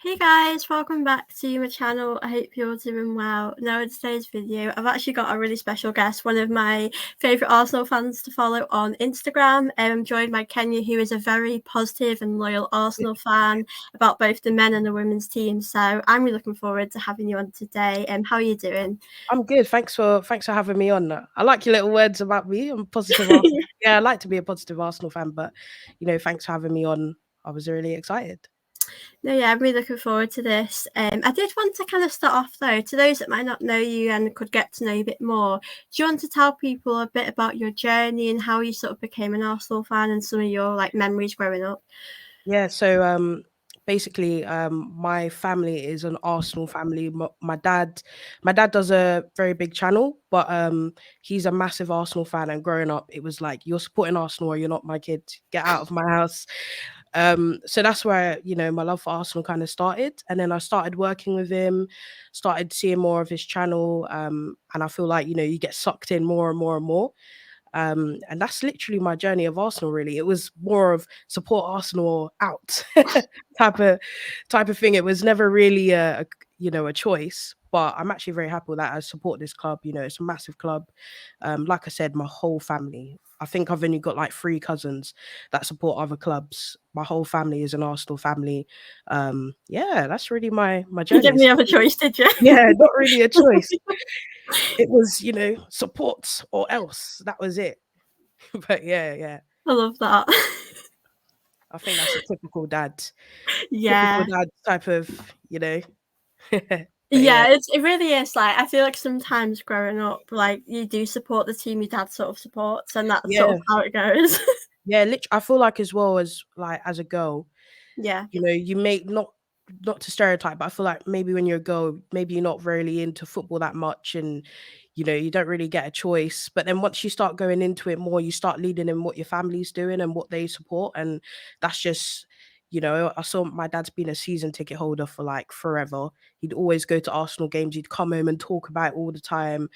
Hey guys, welcome back to my channel. I hope you're doing well. Now in today's video, I've actually got a really special guest, one of my favourite Arsenal fans to follow on Instagram. I'm joined by Kenyah, who is a very positive and loyal Arsenal fan about both the men and the women's team. So I'm really looking forward to having you on today. How are you doing? I'm good. Thanks for having me on. I like your little words about me. I'm positive. Yeah, I like to be a positive Arsenal fan, but thanks for having me on. I was really excited. No, yeah, I'm really looking forward to this. I did want to kind of start off though, to those that might not know you and could get to know you a bit more. Do you want to tell people a bit about your journey and how you sort of became an Arsenal fan and some of your memories growing up? Yeah, so basically my family is an Arsenal family. My dad does a very big channel, but he's a massive Arsenal fan, and growing up it was like, you're supporting Arsenal or you're not my kid. Get out of my house. So that's where my love for Arsenal kind of started, and then I started working with him, started seeing more of his channel, and I feel like you get sucked in more and more and more. And that's literally my journey of Arsenal. Really, it was more of support Arsenal or out type of thing. It was never really a choice. But I'm actually very happy that I support this club. It's a massive club. Like I said, my whole family. I think I've only got like 3 cousins that support other clubs. My whole family is an Arsenal family. Yeah, that's really my You journey. didn't really have a choice, did you? Yeah, not really a choice. It was, support or else. That was it. But yeah. I love that. I think that's a typical dad. Typical Yeah. dad type of. But yeah. Yeah, it really is. Like, I feel like sometimes growing up, like, you do support the team your dad sort of supports, and that's sort Yeah. of how it goes. Yeah, literally, I feel like as well as like as a girl, Yeah. you may not to stereotype, but I feel like maybe when you're a girl, maybe you're not really into football that much, and you don't really get a choice. But then once you start going into it more, you start leading in what your family's doing and what they support, and that's just. I saw my dad's been a season ticket holder for like forever. He'd always go to Arsenal games. He'd come home and talk about it all the time.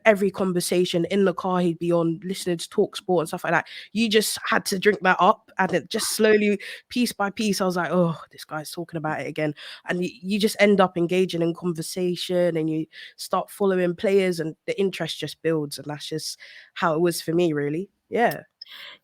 Every conversation in the car, he'd be on listening to Talk Sport and stuff like that. You just had to drink that up, and it just slowly, piece by piece, I was like, oh, this guy's talking about it again. And you just end up engaging in conversation, and you start following players, and the interest just builds. And that's just how it was for me, really. Yeah.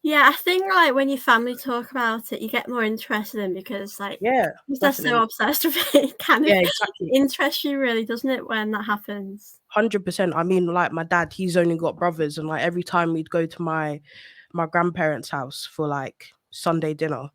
Yeah, I think like when your family talk about it, you get more interested in because like Yeah, they're so definitely. obsessed with it, it kind of Yeah, exactly. interests you really, doesn't it, when that happens? 100%. I mean, like my dad, he's only got brothers, and like every time we'd go to my grandparents' house for like Sunday dinner,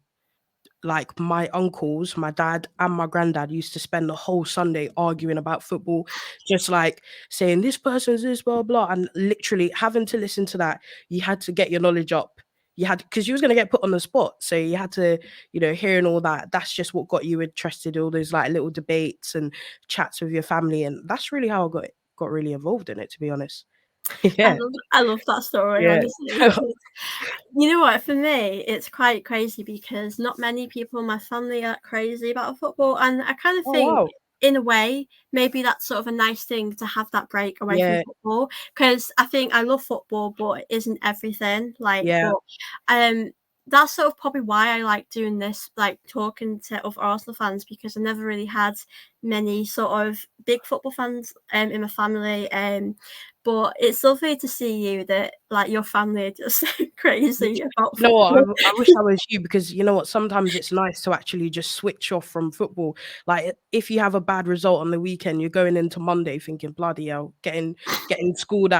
like my uncles, my dad and my granddad used to spend the whole Sunday arguing about football, just like saying this person's this, blah blah, and literally having to listen to that. You had to get your knowledge up. You had, because you was gonna get put on the spot, so you had to, hearing all that. That's just what got you interested. All those like little debates and chats with your family, and that's really how I got really involved in it. To be honest, yeah, I love that story, yeah. honestly, because you know what, for me, it's quite crazy because not many people in my family are crazy about football, and I kind of Oh think wow, in a way maybe that's sort of a nice thing to have that break away from yeah, football, because I think I love football but it isn't everything, like, yeah, but that's sort of probably why I like doing this, like talking to other Arsenal fans, because I never really had many sort of big football fans in my family, but it's lovely to see you that like your family are just crazy Literally. about You know what? football. I wish I was you, because you know what? Sometimes it's nice to actually just switch off from football. Like if you have a bad result on the weekend, you're going into Monday thinking, bloody hell, getting school,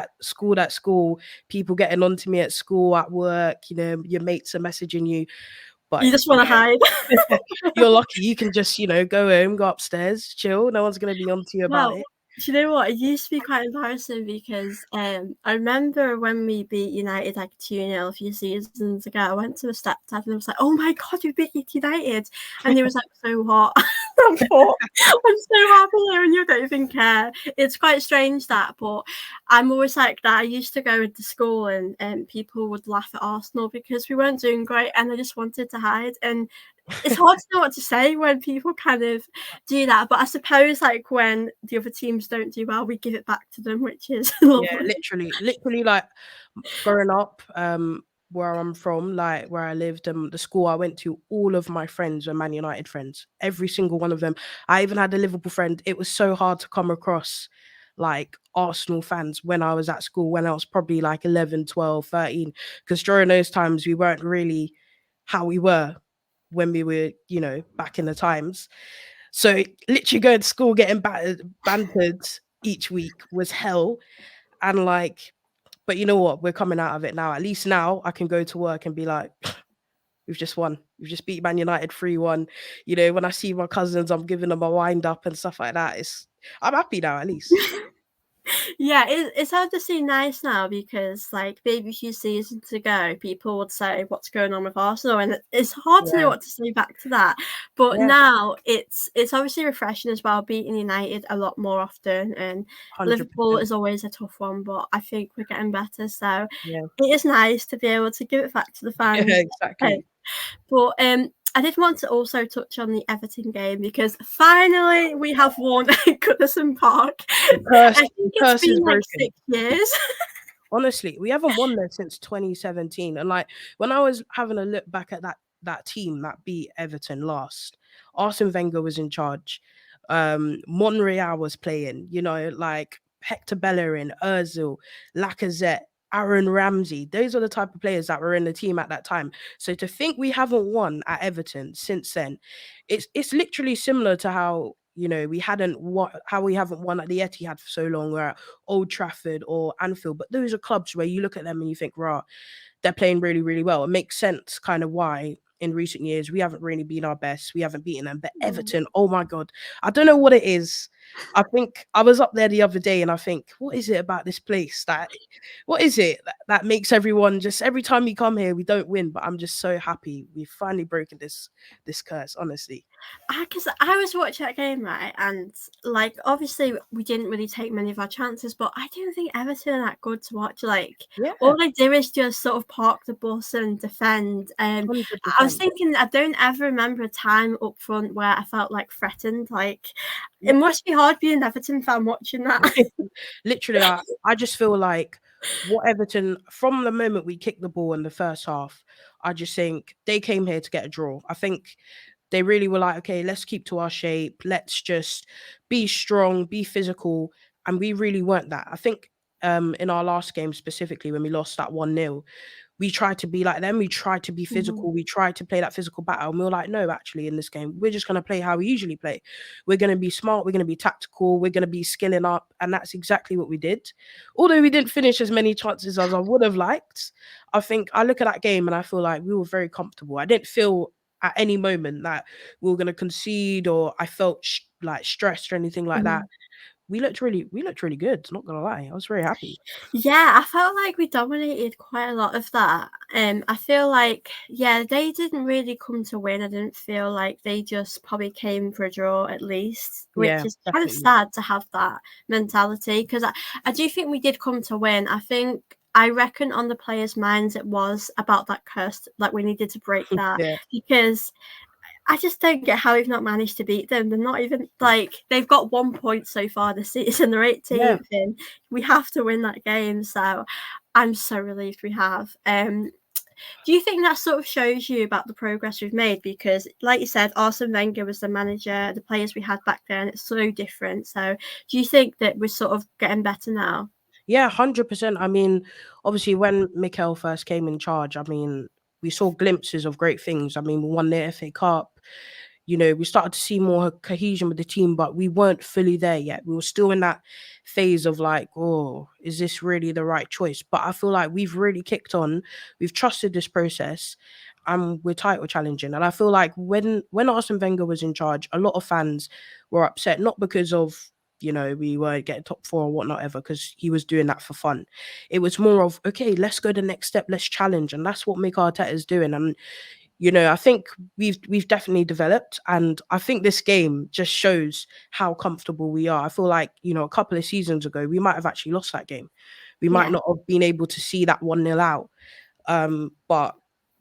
people getting onto me at school, at work. Your mates are messaging you, You but just want to hide. you're lucky. You can just go home, go upstairs, chill. No one's gonna be onto you about Well, it. do you know what? It used to be quite embarrassing because I remember when we beat United like 2-0 a few seasons ago, I went to my stepdad and I was like, oh my God, we beat United. And he was like, so what? I thought, I'm so happy here and you don't even care. It's quite strange that, but I'm always like that. I used to go into school and people would laugh at Arsenal because we weren't doing great and I just wanted to hide. And it's hard to know what to say when people kind of do that, but I suppose like when the other teams don't do well, we give it back to them, which is Yeah, lovely. literally like growing up, where I'm from, like where I lived, the school I went to, all of my friends were Man United friends. Every single one of them. I even had a Liverpool friend. It was so hard to come across like Arsenal fans when I was at school, when I was probably like 11, 12, 13. Because during those times, we weren't really how we were when we were, back in the times. So literally going to school, getting bantered each week was hell. And like, but you know what? We're coming out of it now. At least now I can go to work and be like, we've just won. We've just beat Man United 3-1. When I see my cousins, I'm giving them a wind up and stuff like that. I'm happy now, at least. Yeah, it's obviously nice now because like maybe a few seasons ago, people would say what's going on with Arsenal, and it's hard to know Yeah, what to say back to that. But yeah, now it's obviously refreshing as well, beating United a lot more often, and Liverpool 100%. is always a tough one, but I think we're getting better. So Yeah, it is nice to be able to give it back to the yeah, fans. exactly. But I did want to also touch on the Everton game because finally we have won at Goodison Park. The curse, I the think it's curse is been like broken. 6 years. Honestly, we haven't won there since 2017. And like when I was having a look back at that team that beat Everton last, Arsene Wenger was in charge. Monreal was playing, like Hector Bellerin, Ozil, Lacazette, Aaron Ramsey. Those are the type of players that were in the team at that time. So to think we haven't won at Everton since then, it's literally similar to how we haven't won at the Etihad for so long, or at Old Trafford or Anfield. But those are clubs where you look at them and you think, rah, they're playing really, really well. It makes sense kind of why in recent years we haven't really been our best. We haven't beaten them. But Everton, oh my God, I don't know what it is. I think I was up there the other day and I think, what is it about this place what is it that makes everyone just every time we come here, we don't win, but I'm just so happy we've finally broken this curse, honestly. Because I was watching that game, right, and like obviously we didn't really take many of our chances, but I don't think Everton are that good to watch. Like Yeah, all they do is just sort of park the bus and defend. I was 100%. thinking I don't ever remember a time up front where I felt like threatened. Like it Yeah. must be hard being an Everton fan watching that. Literally, I just feel like what Everton, from the moment we kicked the ball in the first half, I just think they came here to get a draw. I think they really were like, okay, let's keep to our shape. Let's just be strong, be physical. And we really weren't that. I think in our last game specifically, when we lost that 1-0, we tried to be like them. We tried to be Mhm. physical. We tried to play that physical battle. And we were like, no, actually, in this game, we're just going to play how we usually play. We're going to be smart. We're going to be tactical. We're going to be skilling up. And that's exactly what we did. Although we didn't finish as many chances as I would have liked, I think I look at that game and I feel like we were very comfortable. I didn't feel at any moment that we were going to concede, or I felt like stressed or anything like that. Mhm. We looked really good. Not gonna lie, I was very happy. Yeah, I felt like we dominated quite a lot of that. I feel like, yeah, they didn't really come to win. I didn't feel like they just probably came for a draw at least, which Yeah, is kind of definitely. sad to have that mentality because I do think we did come to win. I reckon on the players' minds it was about that curse, like we needed to break that Yeah, because I just don't get how we've not managed to beat them. They're not even like they've got 1 point so far this season. They're yeah. 18th, and we have to win that game. So I'm so relieved we have. Do you think that sort of shows you about the progress we've made? Because, like you said, Arsene Wenger was the manager. The players we had back then, it's so different. So, do you think that we're sort of getting better now? Yeah, 100%. I mean, obviously, when Mikel first came in charge, I mean, we saw glimpses of great things. I mean, we won the FA Cup. We started to see more cohesion with the team, but we weren't fully there yet. We were still in that phase of like, oh, is this really the right choice? But I feel like we've really kicked on. We've trusted this process, and we're title challenging. And I feel like when Arsene Wenger was in charge, a lot of fans were upset, not because of we were getting top four or whatnot ever, because he was doing that for fun. It was more of, okay, let's go the next step, let's challenge. And that's what Mikel Arteta is doing. And I think we've definitely developed, and I think this game just shows how comfortable we are. I feel like, a couple of seasons ago, we might have actually lost that game. We might Yeah. not have been able to see that 1-0 out. But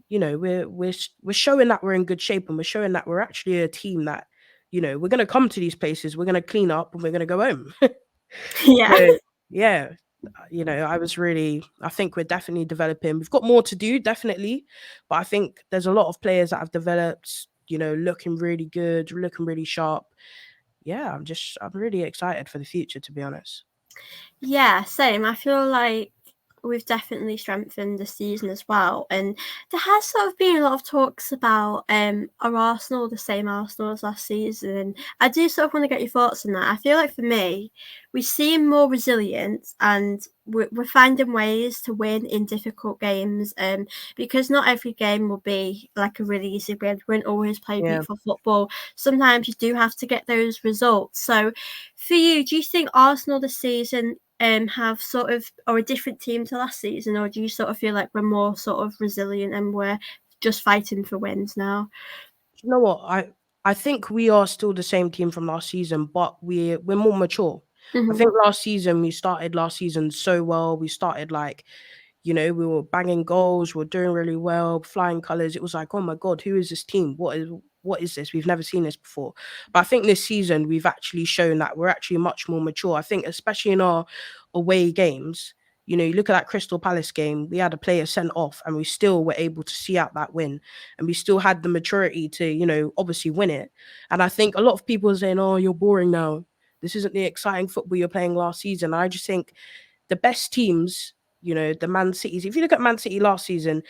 we're showing that we're in good shape, and we're showing that we're actually a team that, we're gonna come to these places, we're gonna clean up, and we're gonna go home. Yeah. So yeah. I think we're definitely developing. We've got more to do, definitely, but I think there's a lot of players that have developed, looking really good, looking really sharp. Yeah, I'm really excited for the future, to be honest. Yeah, same. I feel like we've definitely strengthened the season as well. And there has sort of been a lot of talks about are Arsenal the same Arsenal as last season? And I do sort of want to get your thoughts on that. I feel like for me, we seem more resilient and we're finding ways to win in difficult games. Because not every game will be like a really easy win. We won't always play Yeah. beautiful football. Sometimes you do have to get those results. So for you, do you think Arsenal this season have sort of or a different team to last season, or do you sort of feel like we're more sort of resilient and we're just fighting for wins now? You know what? I think we are still the same team from last season, but we're more mature. I Mm-hmm. think we started last season so well. We started like, we were banging goals, we were doing really well, flying colours. It was like, oh my God, who is this team? What is this? We've never seen this before. But I think this season we've actually shown that we're actually much more mature. I think especially in our away games, you look at that Crystal Palace game, we had a player sent off and we still were able to see out that win. And we still had the maturity to, obviously win it. And I think a lot of people are saying, oh, you're boring now. This isn't the exciting football you're playing last season. I just think the best teams, the Man Cities, if you look at Man City last season,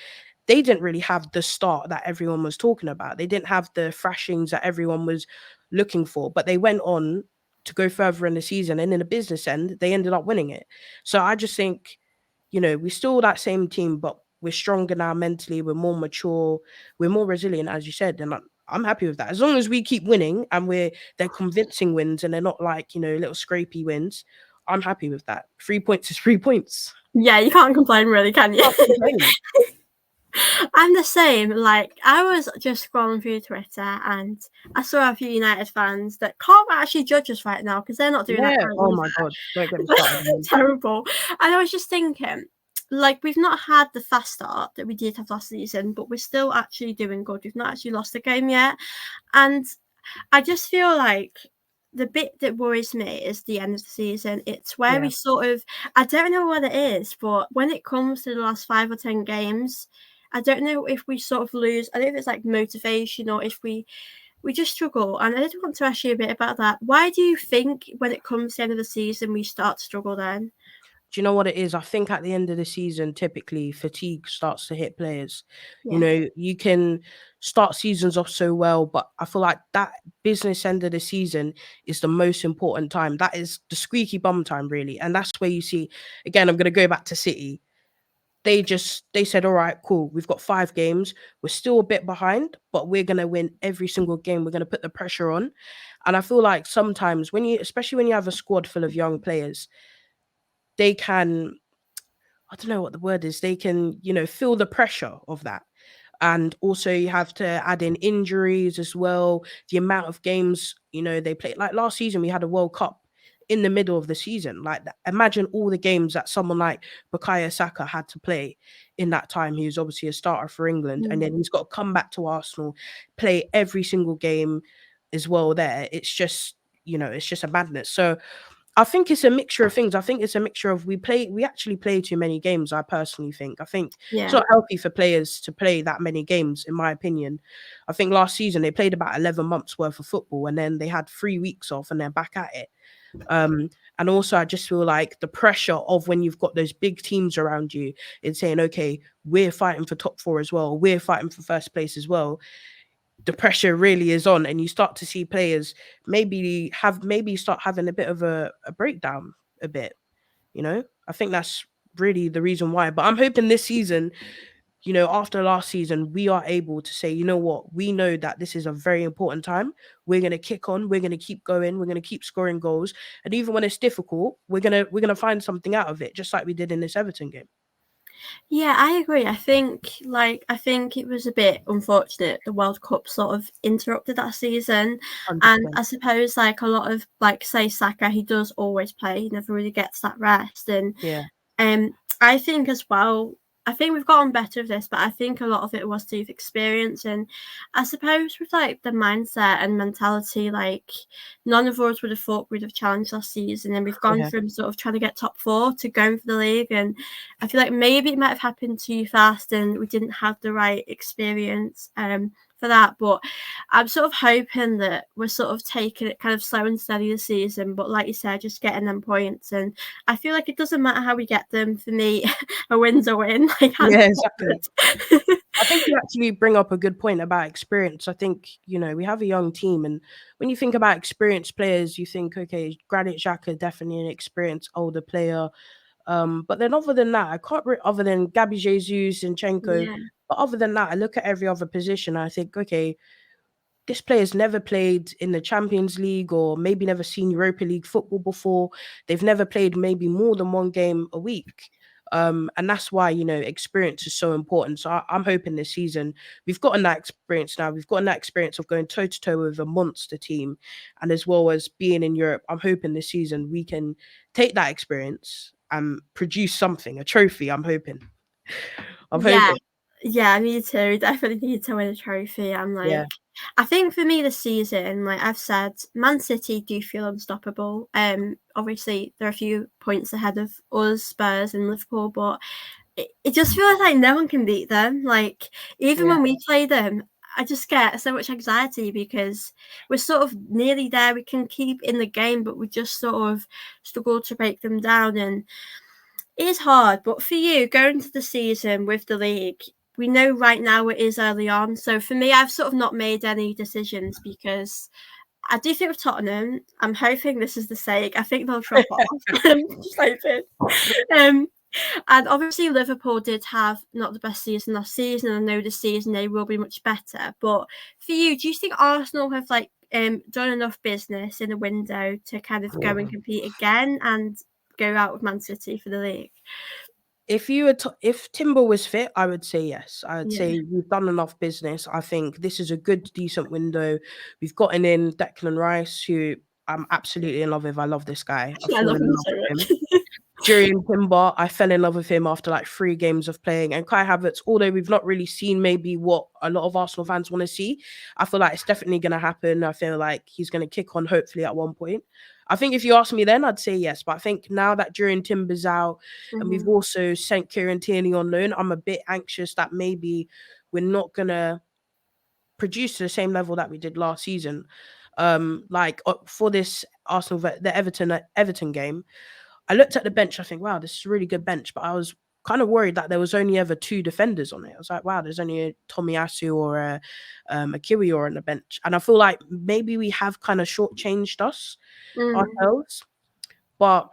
they didn't really have the start that everyone was talking about. They didn't have the thrashings that everyone was looking for, but they went on to go further in the season. And in the business end, they ended up winning it. So I just think, we're still that same team, but we're stronger now mentally. We're more mature. We're more resilient, as you said. And I'm happy with that. As long as we keep winning and they're convincing wins and they're not like, little scrapey wins, I'm happy with that. 3 points is 3 points. Yeah, you can't complain, really, can you? Can't complain. I'm the same. Like, I was just scrolling through Twitter and I saw a few United fans that can't actually judge us right now because they're not doing that Yeah. great Oh my God. Don't get me started on either. them. Terrible. And I was just thinking, like, we've not had the fast start that we did have last season, but we're still actually doing good. We've not actually lost a game yet. And I just feel like the bit that worries me is the end of the season. It's where Yeah. we sort of, I don't know what it is, but when it comes to the last 5 or 10 games, I don't know if we sort of lose. I don't know if it's like motivation or if we just struggle. And I did want to ask you a bit about that. Why do you think when it comes to the end of the season we start to struggle then? Do you know what it is? I think at the end of the season, typically fatigue starts to hit players. Yeah. You can start seasons off so well, but I feel like that business end of the season is the most important time. That is the squeaky bum time, really. And that's where you see, again, I'm going to go back to City. They said, all right, cool. We've got 5 games. We're still a bit behind, but we're going to win every single game. We're going to put the pressure on. And I feel like sometimes especially when you have a squad full of young players, they can, I don't know what the word is. They can, feel the pressure of that. And also you have to add in injuries as well. The amount of games, they play. Like last season, we had a World Cup in the middle of the season. Like imagine all the games that someone like Bukayo Saka had to play in that time. He was obviously a starter for England. And then he's got to come back to Arsenal, play every single game as well there. It's just, it's just a madness. So I think it's a mixture of things. I think it's a mixture of we actually play too many games, I personally think. I think it's Yeah. not healthy for players to play that many games, in my opinion. I think last season they played about 11 months worth of football and then they had 3 weeks off and they're back at it. And also I just feel like the pressure of when you've got those big teams around you and saying, okay, we're fighting for top 4 as well. We're fighting for first place as well. The pressure really is on and you start to see players maybe start having a bit of a breakdown a bit. I think that's really the reason why. But I'm hoping this season, after last season, we are able to say, you know what, we know that this is a very important time. We're going to kick on, we're going to keep going, we're going to keep scoring goals, and even when it's difficult, we're going to find something out of it, just like we did in this Everton game. Yeah, I agree. I think it was a bit unfortunate the World Cup sort of interrupted that season. And 100%. I suppose like a lot of like say Saka, he does always play, he never really gets that rest. And Yeah. I think as well, I think we've gotten better with this, but I think a lot of it was through experience. And I suppose with like the mindset and mentality, like none of us would have thought we'd have challenged last season. And we've gone from sort of trying to get top 4 to going for the league. And I feel like maybe it might have happened too fast and we didn't have the right experience for that. But I'm sort of hoping that we're sort of taking it kind of slow and steady this season. But like you said, just getting them points. And I feel like it doesn't matter how we get them. For me, a win's a win. Like, Yeah, exactly. I think you actually bring up a good point about experience. I think, we have a young team, and when you think about experienced players, you think, okay, Granit Xhaka, definitely an experienced older player. But then other than that, I can't other than Gabby Jesus, Zinchenko, Yeah. but other than that, I look at every other position, and I think, okay, this player's never played in the Champions League or maybe never seen Europa League football before. They've never played maybe more than one game a week. And that's why, experience is so important. So I'm hoping this season we've gotten that experience now. We've gotten that experience of going toe to toe with a monster team, and as well as being in Europe. I'm hoping this season we can take that experience and produce something, a trophy. I'm hoping. Yeah. Yeah, me too. We definitely need to win a trophy. I'm like, Yeah. I think for me this season, like I've said, Man City do feel unstoppable. Obviously there are a few points ahead of us, Spurs and Liverpool, but it just feels like no one can beat them. Like even Yeah. when we play them, I just get so much anxiety because we're sort of nearly there. We can keep in the game, but we just sort of struggle to break them down. And it is hard. But for you, going into the season with the league, we know right now it is early on. So for me, I've sort of not made any decisions because I do think with Tottenham, I'm hoping this is the sake. I think they'll drop off. I'm just hoping. And obviously Liverpool did have not the best season last season. I know this season they will be much better. But for you, do you think Arsenal have like done enough business in the window to kind of go and compete again and go out with Man City for the league? If Timber was fit, I would say yes. I'd Yeah. say we've done enough business. I think this is a good, decent window. We've gotten in Declan Rice, who I'm absolutely in love with. I love this guy. I've I fallen love in him love so with him. much. During Timber, I fell in love with him after like 3 games of playing. And Kai Havertz, although we've not really seen maybe what a lot of Arsenal fans want to see, I feel like it's definitely going to happen. I feel like he's going to kick on hopefully at one point. I think if you ask me then, I'd say yes. But I think now that during Timber's out and we've also sent Kieran Tierney on loan, I'm a bit anxious that maybe we're not going to produce to the same level that we did last season. For this the Everton game, I looked at the bench. I think, wow, this is a really good bench. But I was kind of worried that there was only ever 2 defenders on it. I was like, wow, there's only a Tomiyasu or a Kiwior on the bench. And I feel like maybe we have kind of shortchanged ourselves. But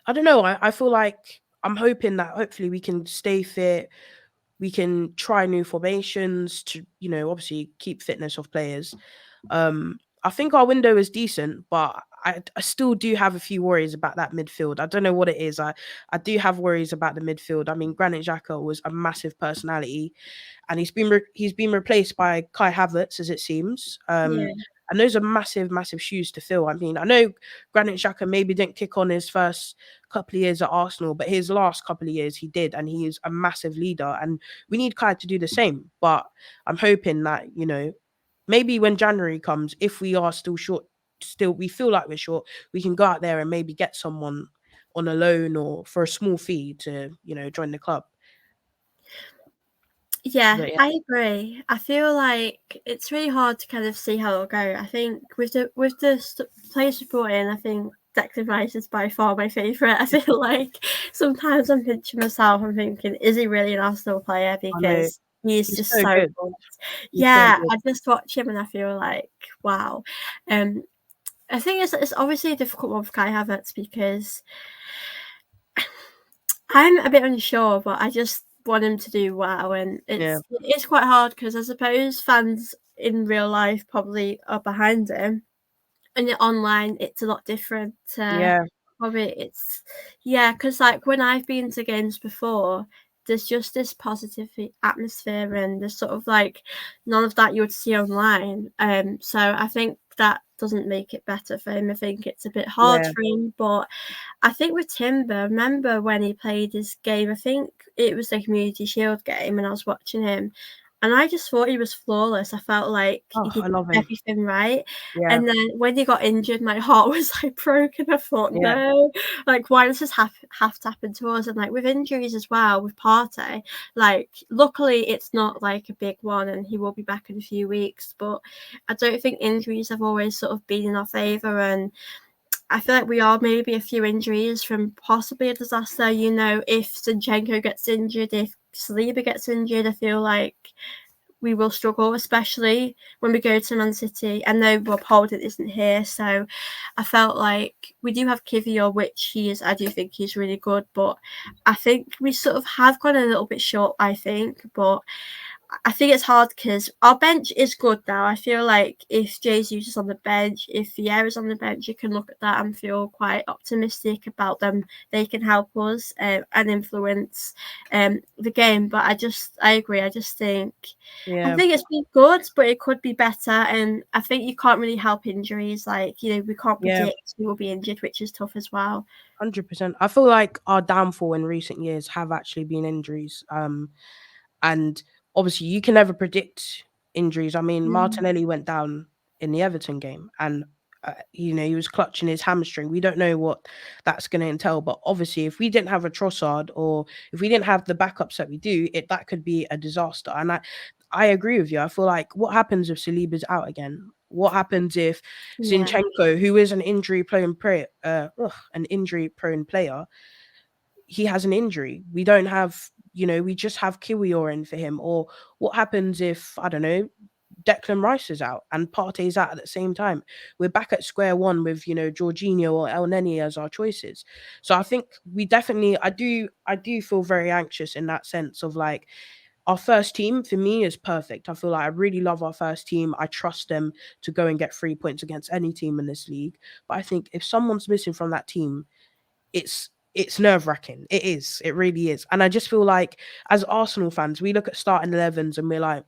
I don't know. I feel like I'm hoping that hopefully we can stay fit. We can try new formations to, obviously keep fitness of players. I think our window is decent, but I still do have a few worries about that midfield. I don't know what it is. I do have worries about the midfield. I mean, Granit Xhaka was a massive personality, and he's been replaced by Kai Havertz, as it seems. Yeah. And those are massive, massive shoes to fill. I mean, I know Granit Xhaka maybe didn't kick on his first couple of years at Arsenal, but his last couple of years he did, and he is a massive leader. And we need Kai to do the same. But I'm hoping that, maybe when January comes, if we are still short, we feel like we're short, we can go out there and maybe get someone on a loan or for a small fee to, join the club. Yeah, But yeah. I agree. I feel like it's really hard to kind of see how it'll go. I think with the players supporting, I think Declan Rice is by far my favourite. I feel like sometimes I'm pinching myself. I'm thinking, is he really an Arsenal player? I know. Because he's He's just so so good. good. He's so Yeah, good. I just watch him and I feel like, wow. I think it's obviously a difficult one for Kai Havertz because I'm a bit unsure, but I just want him to do well, and it's quite hard because I suppose fans in real life probably are behind him, and online it's a lot different. Yeah. Probably because like when I've been to games before, there's just this positive atmosphere, and there's sort of like none of that you would see online. So I think that doesn't make it better for him. I think it's a bit hard Yeah. for him, but I think with Timber, I remember when he played his game, I think it was the Community Shield game, and I was watching him, and I just thought he was flawless. I felt like he Oh, did I love him. everything right. Yeah. And then when he got injured, my heart was like broken. I thought, Yeah. no, like why does this have to happen to us? And like with injuries as well, with Partey, like luckily it's not like a big one, and he will be back in a few weeks. But I don't think injuries have always sort of been in our favour, and I feel like we are maybe a few injuries from possibly a disaster. You know, if Zinchenko gets injured, if Saliba gets injured, I feel like we will struggle, especially when we go to Man City. I know Rob Holding isn't here, so I felt like we do have Kivior, which he is. I do think he's really good, but I think we sort of have gone a little bit short. I think, but I think it's hard because our bench is good now. I feel like if Jesus is on the bench, if Vieira's on the bench, you can look at that and feel quite optimistic about them. They can help us and influence the game. But I agree. I Yeah. think it's been good, but it could be better. And I think you can't really help injuries. Like, you know, we can't Yeah. predict who will be injured, which is tough as well. 100%. I feel like our downfall in recent years have actually been injuries. And obviously, you can never predict injuries. I mean, Mm. Martinelli went down in the Everton game, and he was clutching his hamstring. We don't know what that's going to entail, but obviously, if we didn't have a Trossard or if we didn't have the backups that we do, that could be a disaster. And I agree with you. I feel like what happens if Saliba's out again? What happens if Yeah. Zinchenko, who is an injury prone player, he has an injury? We don't have, we just have Kiwior in for him. Or what happens if, I don't know, Declan Rice is out and Partey's out at the same time? We're back at square one with, Jorginho or El Neni as our choices. So I think we definitely, I do feel very anxious in that sense of like, our first team for me is perfect. I feel like I really love our first team. I trust them to go and get 3 points against any team in this league. But I think if someone's missing from that team, it's nerve-wracking. It is. It really is. And I just feel like as Arsenal fans, we look at starting 11s and we're like,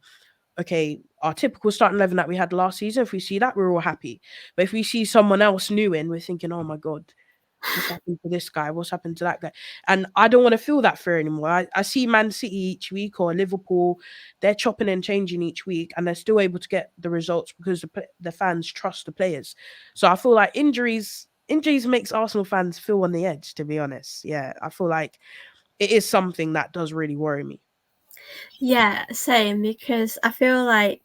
okay, our typical starting 11 that we had last season, if we see that, we're all happy. But if we see someone else new in, we're thinking, oh my God, what's happened to this guy? What's happened to that guy? And I don't want to feel that fear anymore. I see Man City each week or Liverpool, they're chopping and changing each week and they're still able to get the results because the fans trust the players. So I feel like injuries makes Arsenal fans feel on the edge, to be honest. Yeah, I feel like it is something that does really worry me. Yeah, same, because I feel like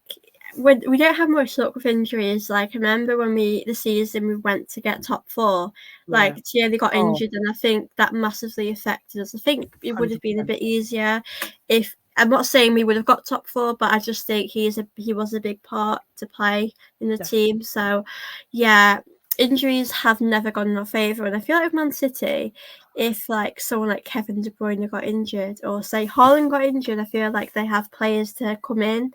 we don't have much luck with injuries. Like I remember when the season we went to get top four, Yeah. like Tierney got Oh, injured, and I think that massively affected us. I think it would have been a 100%. bit easier if I'm not saying we would have got top four, but I just think he was a big part to play in the Definitely. team. So yeah, injuries have never gone in our favour, and I feel like with Man City, if like someone like Kevin De Bruyne got injured or say Haaland got injured, I feel like they have players to come in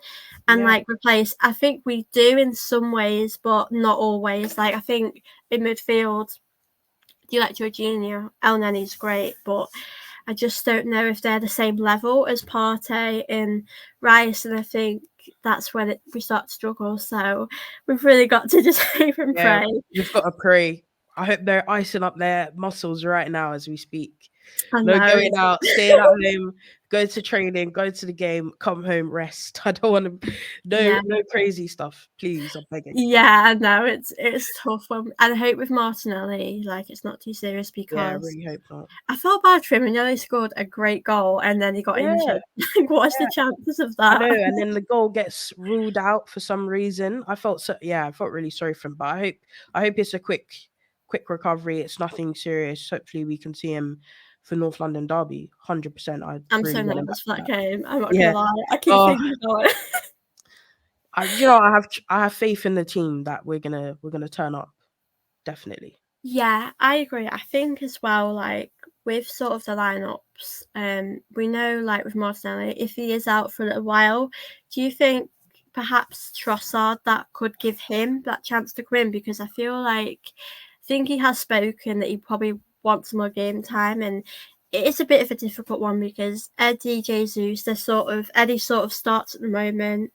and Yeah. like replace. I think we do in some ways, but not always. Like I think in midfield, do you like Jorginho? El Neni's great, but I just don't know if they're the same level as Partey and Rice, and I think that's when we start to struggle. So we've really got to just hope and Yeah. pray. We've got to pray. I hope they're icing up their muscles right now as we speak. I No know going it's out, staying at home, go to training, go to the game, come home, rest. I don't want to, yeah. no crazy stuff. Please, I'm begging. Yeah, I know it's tough one, and I hope with Martinelli, like it's not too serious Yeah, I because really hope not. I felt bad for him. He nearly scored a great goal and then he got Yeah, injured. Like, what's the yeah. chances of I that? know, and then the goal gets ruled out for some reason. I felt really sorry for him, but I hope it's a quick recovery. It's nothing serious. Hopefully we can see him for North London Derby. 100%. I I'm so really want him back nervous for for that that. game. I'm not gonna Yeah. lie. I keep Oh, thinking about it. I have faith in the team that we're gonna turn up. Definitely. Yeah, I agree. I think as well, like with sort of the lineups, we know like with Martinelli, if he is out for a little while, do you think perhaps Trossard that could give him that chance to come in? Because I think he has spoken that he probably wants more game time, and it is a bit of a difficult one because Eddie Jesus, Eddie sort of starts at the moment.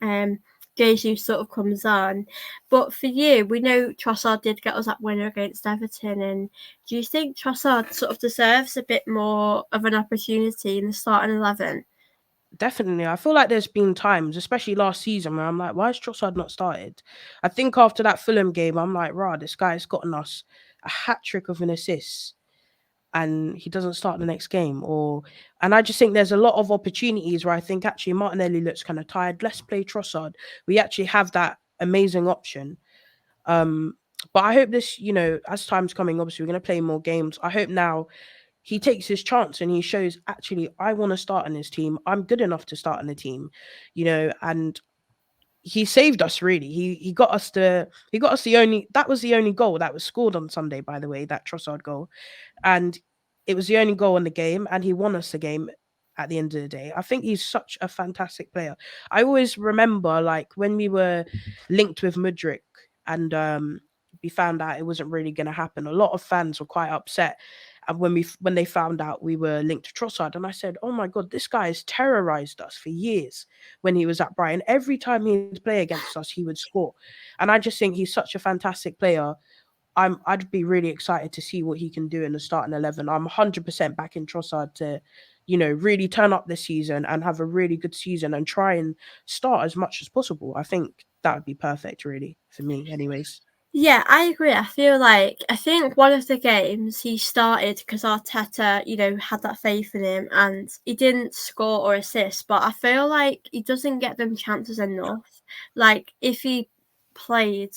Jesus sort of comes on. But for you, we know Trossard did get us that winner against Everton, and do you think Trossard sort of deserves a bit more of an opportunity in the starting 11? Definitely. I feel like there's been times, especially last season, where I'm like, why is Trossard not started? I think after that Fulham game, I'm like, rah, this guy's gotten us a hat trick of an assist and he doesn't start the next game. And I just think there's a lot of opportunities where I think actually Martinelli looks kind of tired. Let's play Trossard. We actually have that amazing option. Um, but I hope this, as time's coming, obviously we're going to play more games. I hope now he takes his chance and he shows actually I want to start in this team. I'm good enough to start in the team, and he saved us really. He got us the only that was the only goal that was scored on Sunday, by the way, that Trossard goal. And it was the only goal in the game, and he won us the game at the end of the day. I think he's such a fantastic player. I always remember like when we were linked with Mudryk and we found out it wasn't really going to happen. A lot of fans were quite upset. And when they found out we were linked to Trossard, and I said, "Oh my God, this guy has terrorized us for years." When he was at Brighton, every time he'd play against us, he would score. And I just think he's such a fantastic player. I'd be really excited to see what he can do in the starting 11. I'm 100% backing Trossard to, really turn up this season and have a really good season and try and start as much as possible. I think that would be perfect, really, for me, anyways. Yeah, I agree. I think one of the games he started because Arteta, had that faith in him, and he didn't score or assist. But I feel like he doesn't get them chances enough. Like if he played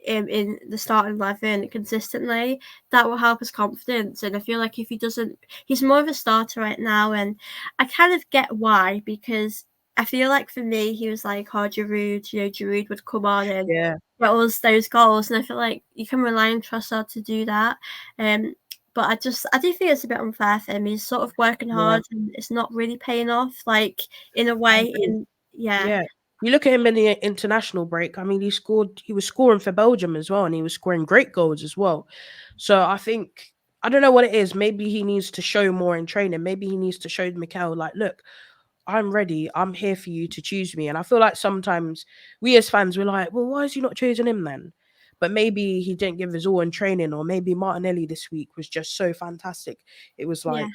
in the starting 11 consistently, that will help his confidence. And I feel like if he doesn't, he's more of a starter right now, and I kind of get why, because I feel like for me, he was like, oh, Giroud, Giroud would come on and Yeah, get us those goals, and I feel like you can rely on Trossard to do that. But I do think it's a bit unfair for him. He's sort of working yeah, hard, and it's not really paying off, like in a I way. agree. Yeah, Yeah. You look at him in the international break. I mean, he was scoring for Belgium as well, and he was scoring great goals as well. So I think, I don't know what it is. Maybe he needs to show more in training. Maybe he needs to show Mikel, like, look, I'm ready. I'm here for you to choose me. And I feel like sometimes we as fans, we're like, well, why is he not choosing him then? But maybe he didn't give his all in training, or maybe Martinelli this week was just so fantastic. It was yeah. like,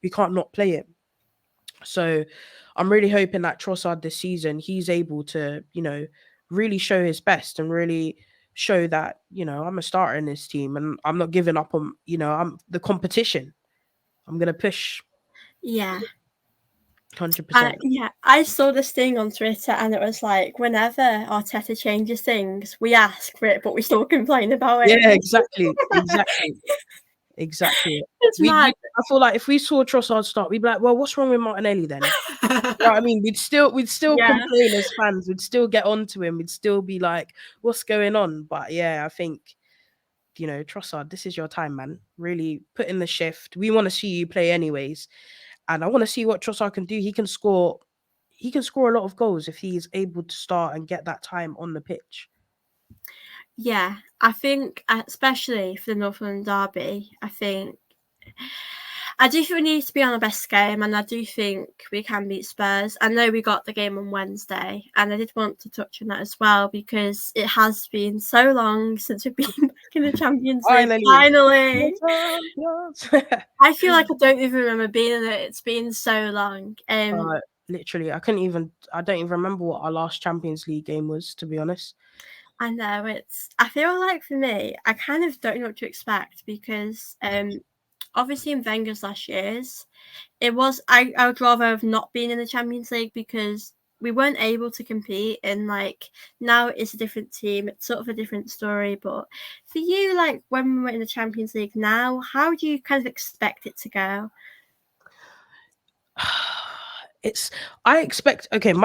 we can't not play him. So I'm really hoping that Trossard this season, he's able to, really show his best and really show that, I'm a starter in this team and I'm not giving up on, I'm the competition. I'm going to push Yeah. 100%. Yeah, I saw this thing on Twitter, and it was like, whenever Arteta changes things, we ask for it, but we still complain about it. Yeah, exactly. Exactly. Exactly. It's mad. I feel like if we saw Trossard start, we'd be like, well, what's wrong with Martinelli then? You know what I mean? We'd still Yeah. complain as fans. We'd still get onto him. We'd still be like, what's going on? But yeah, I think, Trossard, this is your time, man. Really put in the shift. We want to see you play anyways. And I want to see what Trossard can do. He can score a lot of goals if he's able to start and get that time on the pitch. Yeah, I think, especially for the Northern Derby, I do think we need to be on our best game, and I do think we can beat Spurs. I know we got the game on Wednesday, and I did want to touch on that as well, because it has been so long since we've been back in the Champions League. Finally. Finally! Champions. I feel like I don't even remember being in it. It's been so long. uh, Literally, I don't even remember what our last Champions League game was, to be honest. I know I feel like for me, I kind of don't know what to expect, because obviously in Wenger's last years, I would rather have not been in the Champions League, because we weren't able to compete, and like now it's a different team, it's sort of a different story. But for you, like when we're in the Champions League now, how do you kind of expect it to go? My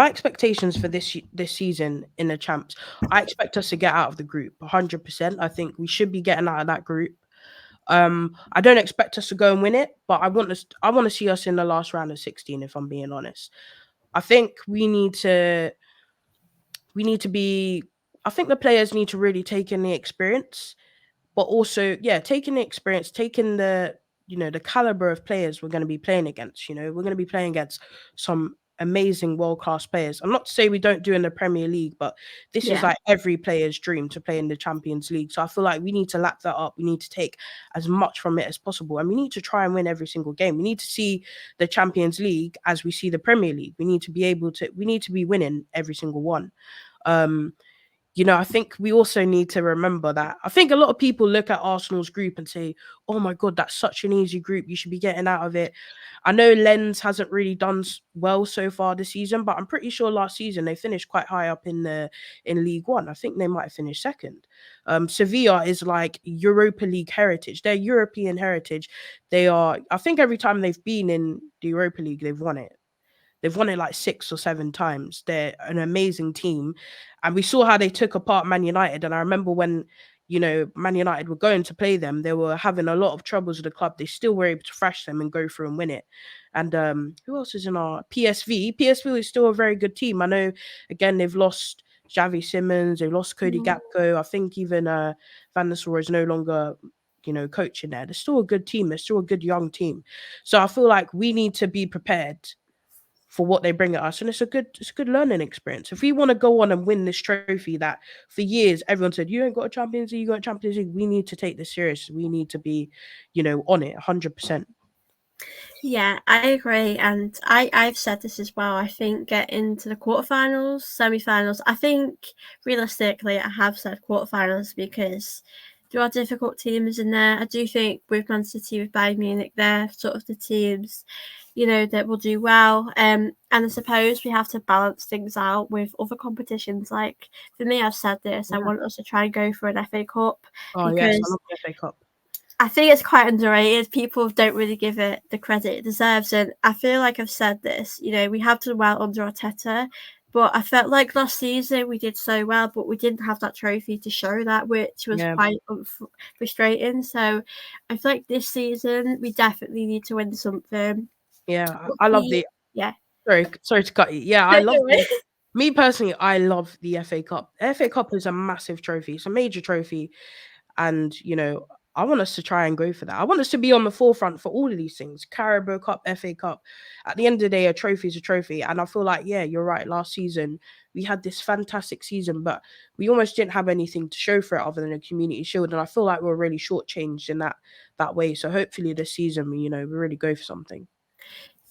expectations for this season in the champs, I expect us to get out of the group 100%. I think we should be getting out of that group. I don't expect us to go and win it, but I want to see us in the last round of 16, if I'm being honest. I think we need to be I think the players need to really take in the experience, but also, yeah, taking the experience, taking the caliber of players we're going to be playing against. We're going to be playing against some amazing world class players. I'm not to say we don't do in the Premier League, but this is Yeah. like every player's dream to play in the Champions League. So I feel like we need to lap that up. We need to take as much from it as possible, and we need to try and win every single game. We need to see the Champions League as we see the Premier League. We need to be able to. We need to be winning every single one. Um, I think we also need to remember that I think a lot of people look at Arsenal's group and say, "Oh my god, that's such an easy group. You should be getting out of it." I know Lens hasn't really done well so far this season, but I'm pretty sure last season they finished quite high up in League One. I think they might have finished second. Sevilla is like Europa League heritage. They're European heritage. They are. I think every time they've been in the Europa League, they've won it. They've won it like 6 or 7 times. They're an amazing team. And we saw how they took apart Man United. And I remember when, Man United were going to play them, they were having a lot of troubles with the club. They still were able to thrash them and go through and win it. And who else is in our PSV? PSV is still a very good team. I know, again, they've lost Xavi Simmons, they lost Cody Mm. Gakpo. I think even Van der Sar is no longer, coaching there. They're still a good team. They're still a good young team. So I feel like we need to be prepared for what they bring at us, and it's a good learning experience. If we want to go on and win this trophy that for years everyone said you ain't got a Champions League, you got a Champions League, we need to take this serious. We need to be, on it 100%. Yeah, I agree, and I've said this as well. I think getting to the quarterfinals, semi-finals. I think realistically, I have said quarterfinals because there are difficult teams in there. I do think with Man City, with Bayern Munich, they're sort of the teams, that will do well. And I suppose we have to balance things out with other competitions. Like for me, I've said this. I Yeah. want us to try and go for an FA Cup Oh yes, I because love the FA Cup. I think it's quite underrated. People don't really give it the credit it deserves. And I feel like I've said this, we have done well under Arteta, but I felt like last season we did so well, but we didn't have that trophy to show that, which was Yeah, quite frustrating. So I feel like this season we definitely need to win something. yeah, But I love the. yeah. Sorry to cut you. Yeah, I No, love don't worry. the. Me personally, I love the FA Cup. The FA Cup is a massive trophy. It's a major trophy. And, I want us to try and go for that. I want us to be on the forefront for all of these things. Carabao Cup, FA Cup. At the end of the day, a trophy is a trophy. And I feel like, yeah, you're right. Last season, we had this fantastic season, but we almost didn't have anything to show for it other than a community shield. And I feel like we're really shortchanged in that way. So hopefully this season, we really go for something.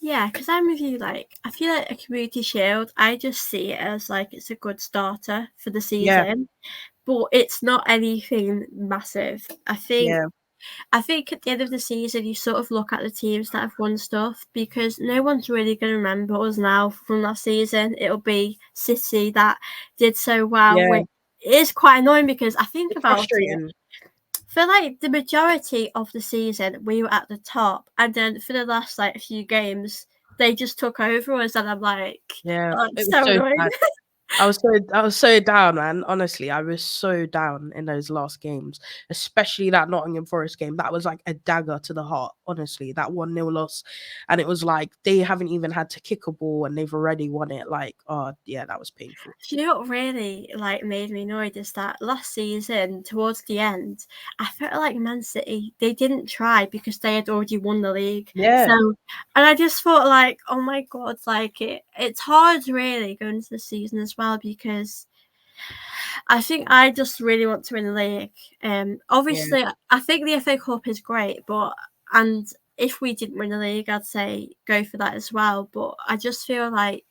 Yeah, because I'm with you. Like, I feel like a community shield, I just see it as like it's a good starter for the Yeah, season, but it's not anything massive. yeah, I think at the end of the season, you sort of look at the teams that have won stuff because no one's really going to remember us now from last season. It'll be City that did so well, yeah. which is quite annoying because I think It's about it. frustrating. For like the majority of the season, we were at the top, and then for the last like few games, they just took over us, and I'm like, Yeah, oh, it it's was so so annoying. sad. I was so down, man. Honestly, I was so down in those last games, especially that Nottingham Forest game. That was like a dagger to the heart, honestly. That 1-0 loss. And it was like they haven't even had to kick a ball and they've already won it. Like, oh yeah, that was painful. Do you know what really like made me annoyed is that last season, towards the end, I felt like Man City they didn't try because they had already won the league. So, Yeah, and I just thought like, oh my god, like it's hard really going into the season as well because I think I just really want to win the league. yeah, Obviously, I think the FA Cup is great, but and if we didn't win the league, I'd say go for that as well. But I just feel like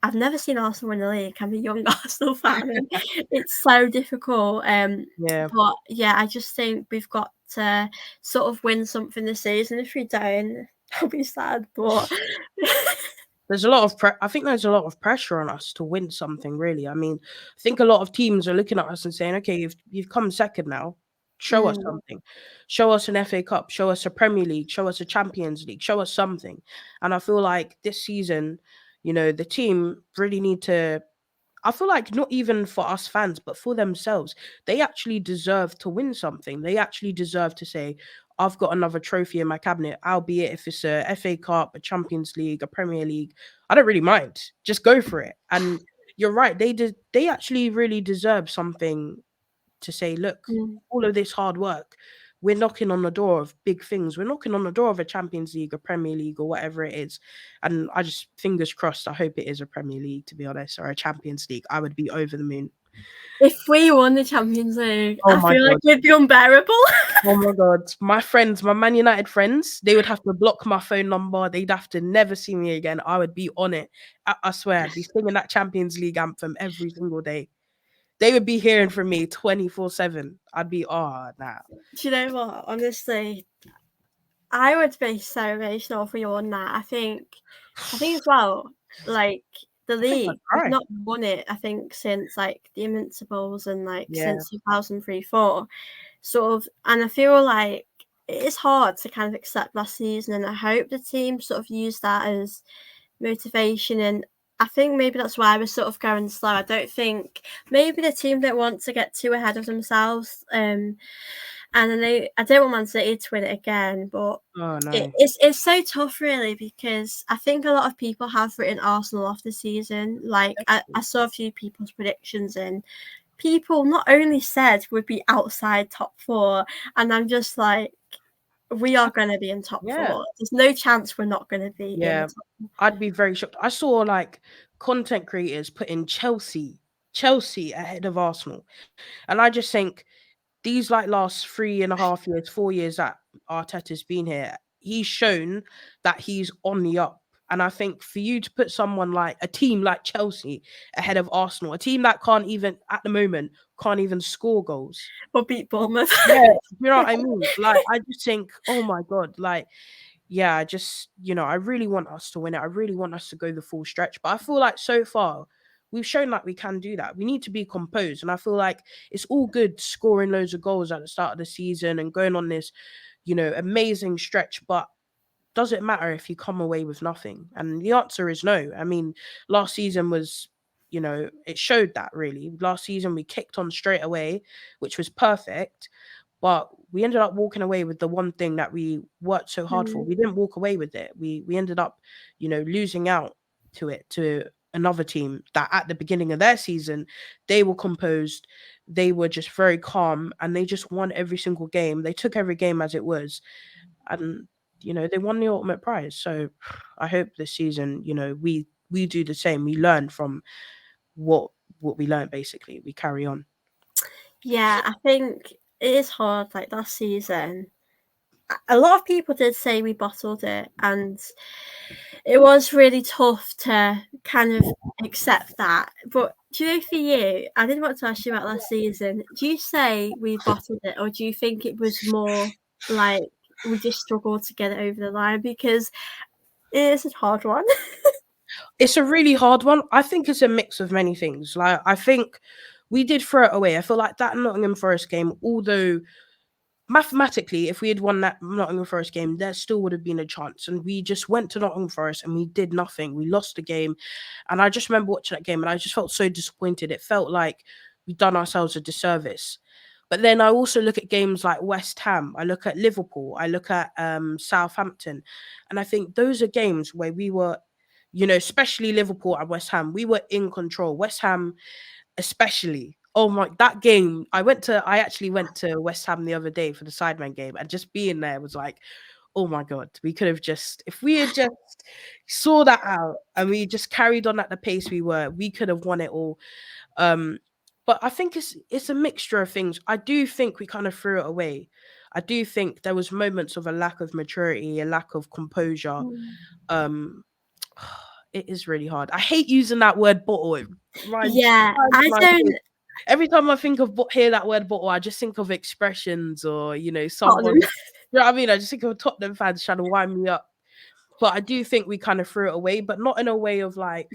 I've never seen Arsenal win the league. I'm a young Arsenal fan, and it's so difficult. yeah. But yeah, I just think we've got to sort of win something this season. If we don't, I'll be sad. But I think there's a lot of pressure on us to win something, really. I mean, I think a lot of teams are looking at us and saying, okay, you've come second now. Show us mm, something. Show us an FA Cup, show us a Premier League, show us a Champions League, show us something. And I feel like this season, the team really need to. I feel like not even for us fans, but for themselves, they actually deserve to win something. They actually deserve to say, I've got another trophy in my cabinet, albeit if it's a FA Cup, a Champions League, a Premier League. I don't really mind. Just go for it. And you're right, they actually really deserve something to say, look, mm. all of this hard work, we're knocking on the door of big things. We're knocking on the door of a Champions League, a Premier League, or whatever it is. And I just, fingers crossed, I hope it is a Premier League, to be honest, or a Champions League. I would be over the moon. If we won the Champions League, Oh I my feel like God. we'd be unbearable. Oh my God. My friends, my Man United friends, they would have to block my phone number. They'd have to never see me again. I would be on it. I swear, I'd be singing that Champions League anthem every single day. They would be hearing from me 24/7. I'd be, oh, nah. Do you know what? Honestly, I would be so emotional if we won that. I think as well, like the I think I'd league, we've cry. not won it. I think since like the Invincibles and like Yeah. since 2003-4, sort of. And I feel like it is hard to kind of accept last season, and I hope the team sort of use that as motivation. And I think maybe that's why we're sort of going slow. I don't think maybe the team don't want to get too ahead of themselves. And I don't want Man City to win it again, but Oh no. it's so tough, really, because I think a lot of people have written Arsenal off the season. Like I saw a few people's predictions, and people not only said we'd be outside top 4, and I'm just like, we are going to be in top 4. There's no chance we're not going to be in the top 4. I'd be very shocked. I saw like content creators putting Chelsea ahead of Arsenal. And I just think these like last 3.5 years, 4 years that Arteta's been here, he's shown that he's on the up. And I think for you to put someone like a team like Chelsea ahead of Arsenal, a team that can't even at the moment can't even score goals or beat Bournemouth. Yeah, you know what I mean? Like, I just think, oh my God, like, yeah, I just, I really want us to win it. I really want us to go the full stretch. But I feel like so far, we've shown that we can do that. We need to be composed. And I feel like it's all good scoring loads of goals at the start of the season and going on this, amazing stretch. But does it matter if you come away with nothing? And the answer is no. I mean, last season was, it showed that really. Last season, we kicked on straight away, which was perfect. But we ended up walking away with the one thing that we worked so hard for. We didn't walk away with it. We ended up, losing out to another team that at the beginning of their season, they were composed, they were just very calm, and they just won every single game. They took every game as it was, and they won the ultimate prize. So I hope this season, we do the same. We learn from what we learned. Basically, we carry on. Yeah, I think it is hard. Like last season, a lot of people did say we bottled it, and it was really tough to kind of accept that. But do you know, for you, I didn't want to ask you about last season. Do you say we bottled it, or do you think it was more like we just struggled to get it over the line? Because it is a hard one. It's a really hard one. I think it's a mix of many things. Like, I think we did throw it away. I feel like that Nottingham Forest game, although mathematically, if we had won that Nottingham Forest game, there still would have been a chance. And we just went to Nottingham Forest and we did nothing. We lost the game. And I just remember watching that game and I just felt so disappointed. It felt like we'd done ourselves a disservice. But then I also look at games like West Ham. I look at Liverpool. I look at Southampton. And I think those are games where we were, especially Liverpool and West Ham, we were in control. West Ham especially. Oh my, that game, I actually went to West Ham the other day for the Sidemen game, and just being there was like, oh my God, we could have if we had just saw that out and we just carried on at the pace we could have won it all. But I think it's a mixture of things. I do think we kind of threw it away. I do think there was moments of a lack of maturity, a lack of composure. It is really hard. I hate using that word bottle. Yeah, I don't. Every time I hear that word bottle, I just think of expressions or someone. You know what I mean? I just think of Tottenham fans trying to wind me up. But I do think we kind of threw it away, but not in a way of like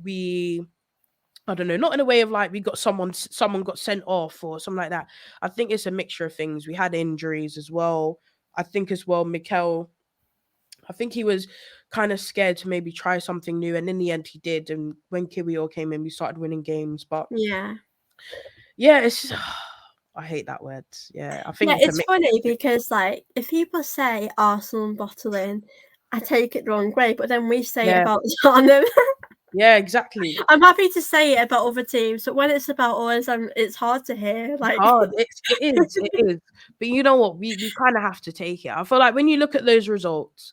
I don't know, not in a way of like we got someone got sent off or something like that. I think it's a mixture of things. We had injuries as well. I think as well, Mikel, I think he was kind of scared to maybe try something new, and in the end he did. And when Kiwior came in, we started winning games. But yeah, it's just, I hate that word. Yeah, I think it's funny because like if people say Arsenal bottling, I take it the wrong way, but then we say it about Tottenham. Yeah, exactly. I'm happy to say it about other teams, but when it's about us, it's hard to hear. It's Like, hard. It is. But you know what? We kind of have to take it. I feel like when you look at those results,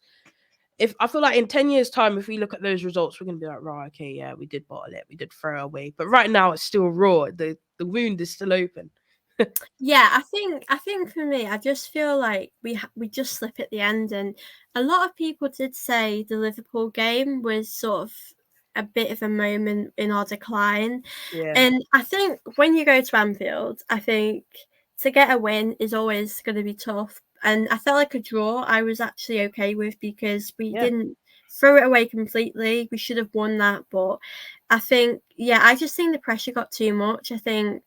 if I feel like in 10 years' time, if we look at those results, we're gonna be like, right, okay, yeah, we did bottle it, we did throw away. But right now it's still raw. The wound is still open. yeah, I think for me, I just feel like we just slip at the end, and a lot of people did say the Liverpool game was sort of a bit of a moment in our decline. Yeah. And I think when you go to Anfield, I think to get a win is always going to be tough. And I felt like a draw I was actually okay with because we Yeah. didn't throw it away completely. We should have won that, but I think, yeah, I just think the pressure got too much. I think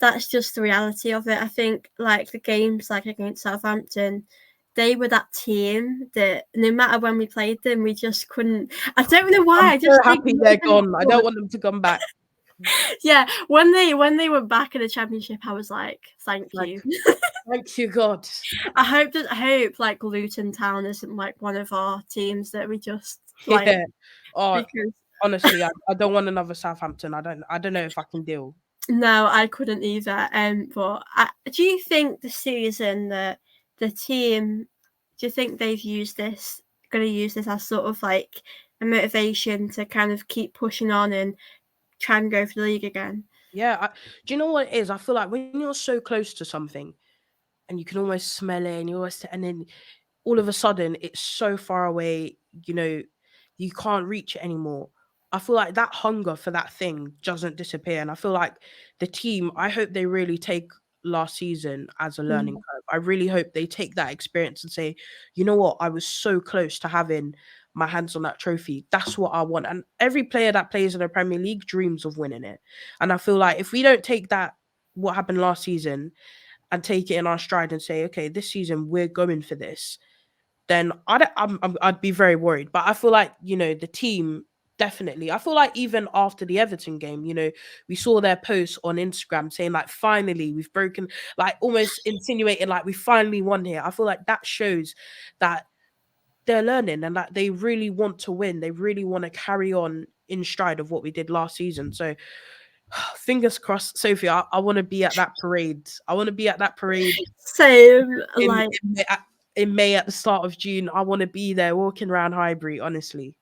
that's just the reality of it. I think like the games like against Southampton, they were that team that no matter when we played them, we just couldn't. I don't know why. I'm I so just think happy they're gone. I don't want them to come back. yeah, when they were back in the championship, I was like, thank Like, you. thank you, God. I hope like Luton Town isn't like one of our teams that we just like Yeah. Oh, because honestly, I don't want another Southampton. I don't know if I can deal. no, I couldn't either. But do you think the season that the team, do you think they've used this, going to use this as sort of like a motivation to kind of keep pushing on and try and go for the league again? Yeah. Do you know what it is? I feel like when you're so close to something and you can almost smell it and then all of a sudden it's so far away, you can't reach it anymore. I feel like that hunger for that thing doesn't disappear. And I feel like the team, I hope they really take last season as a learning Mm. curve. I really hope they take that experience and say, you know what, I was so close to having my hands on that trophy. That's what I want. And every player that plays in the Premier League dreams of winning it. And I feel like if we don't take that, what happened last season, and take it in our stride and say, okay, this season we're going for this, then I'd be very worried. But I feel like, the team definitely. I feel like even after the Everton game, we saw their posts on Instagram saying like, finally we've broken, like almost insinuating like we finally won here. I feel like that shows that they're learning and that they really want to win. They really want to carry on in stride of what we did last season. So fingers crossed, Sophie. I want to be at that parade. I want to be at that parade Same, in like in May at the start of June. I want to be there walking around Highbury, honestly.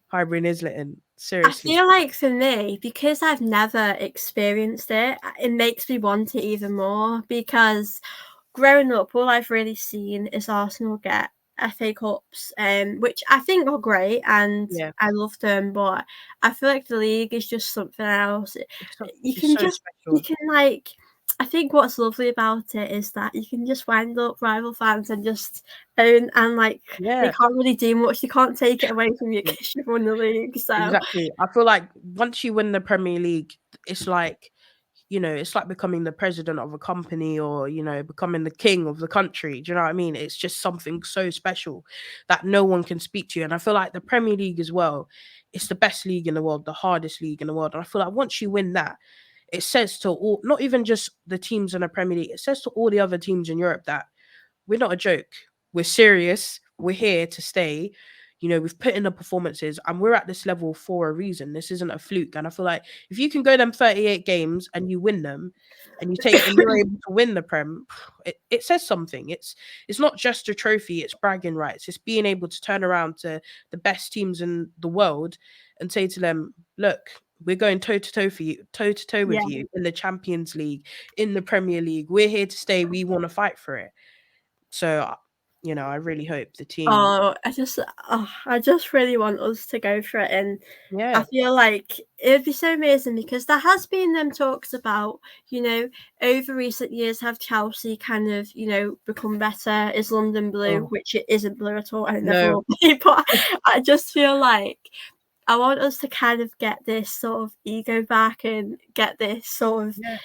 Highbury and Islington. I Seriously. feel like for me, because I've never experienced it, it makes me want it even more because growing up, all I've really seen is Arsenal get FA Cups, which I think are great and Yeah. I love them, but I feel like the league is just something else. You It's can so just, you special. can like, I think what's lovely about it is that you can just wind up rival fans and just own, and like they Yeah. can't really do much. They can't take it away from you because you've won the league. So Exactly. I feel like once you win the Premier League, it's like, it's like becoming the president of a company or, becoming the king of the country. Do you know what I mean? It's just something so special that no one can speak to you. And I feel like the Premier League as well, it's the best league in the world, the hardest league in the world. And I feel like once you win that, it says to all, not even just the teams in the Premier League, it says to all the other teams in Europe that we're not a joke. We're serious. We're here to stay. We've put in the performances and we're at this level for a reason. This isn't a fluke. And I feel like if you can go them 38 games and you win them and you're able to win the Prem, it says something. It's not just a trophy, it's bragging rights. It's being able to turn around to the best teams in the world and say to them, look, we're going toe to toe for you, toe to toe with yeah. you in the Champions League, in the Premier League. We're here to stay. We want to fight for it. So, I really hope the team. I just really want us to go for it, and I Yeah. feel like it would be so amazing because there has been them talks about, over recent years have Chelsea kind of, become better? Is London blue? Oh, Which it isn't blue at all, and it never no. will be. But I just feel like I want us to kind of get this sort of ego back and get this sort of Yeah,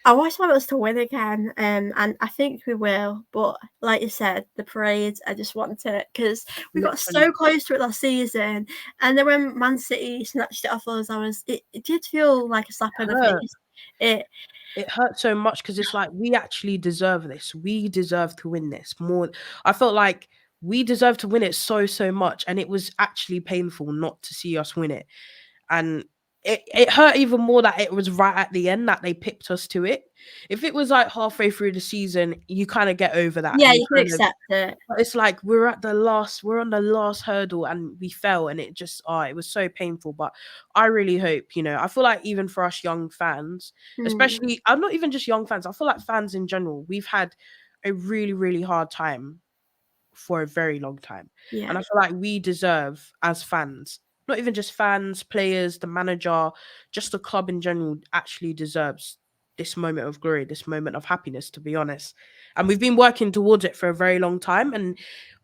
I always want us to win again, and I think we will. But like you said, the parade, I just want it because we got literally. so close to it last season, and then when Man City snatched it off us, it did feel like a slap in the Hurt. face. It It hurt so much because it's like we actually deserve this. We deserve to win this more. I felt like we deserve to win it so much, and it was actually painful not to see us win it. and it hurt even more that it was right at the end that they pipped us to it. If it was like halfway through the season, you kind of get over that, Yeah, and you you can kind of, accept it. but it's like we're on the last hurdle and we fell, and it just, it was so painful. But I really hope, I feel like even for us young fans, Mm, especially, I'm not even just young fans, I feel like fans in general, we've had a really, really hard time for a very long time. yeah. And I feel like we deserve, as fans, not even just fans, players, the manager, just the club in general actually deserves this moment of glory, this moment of happiness, to be honest. And we've been working towards it for a very long time. And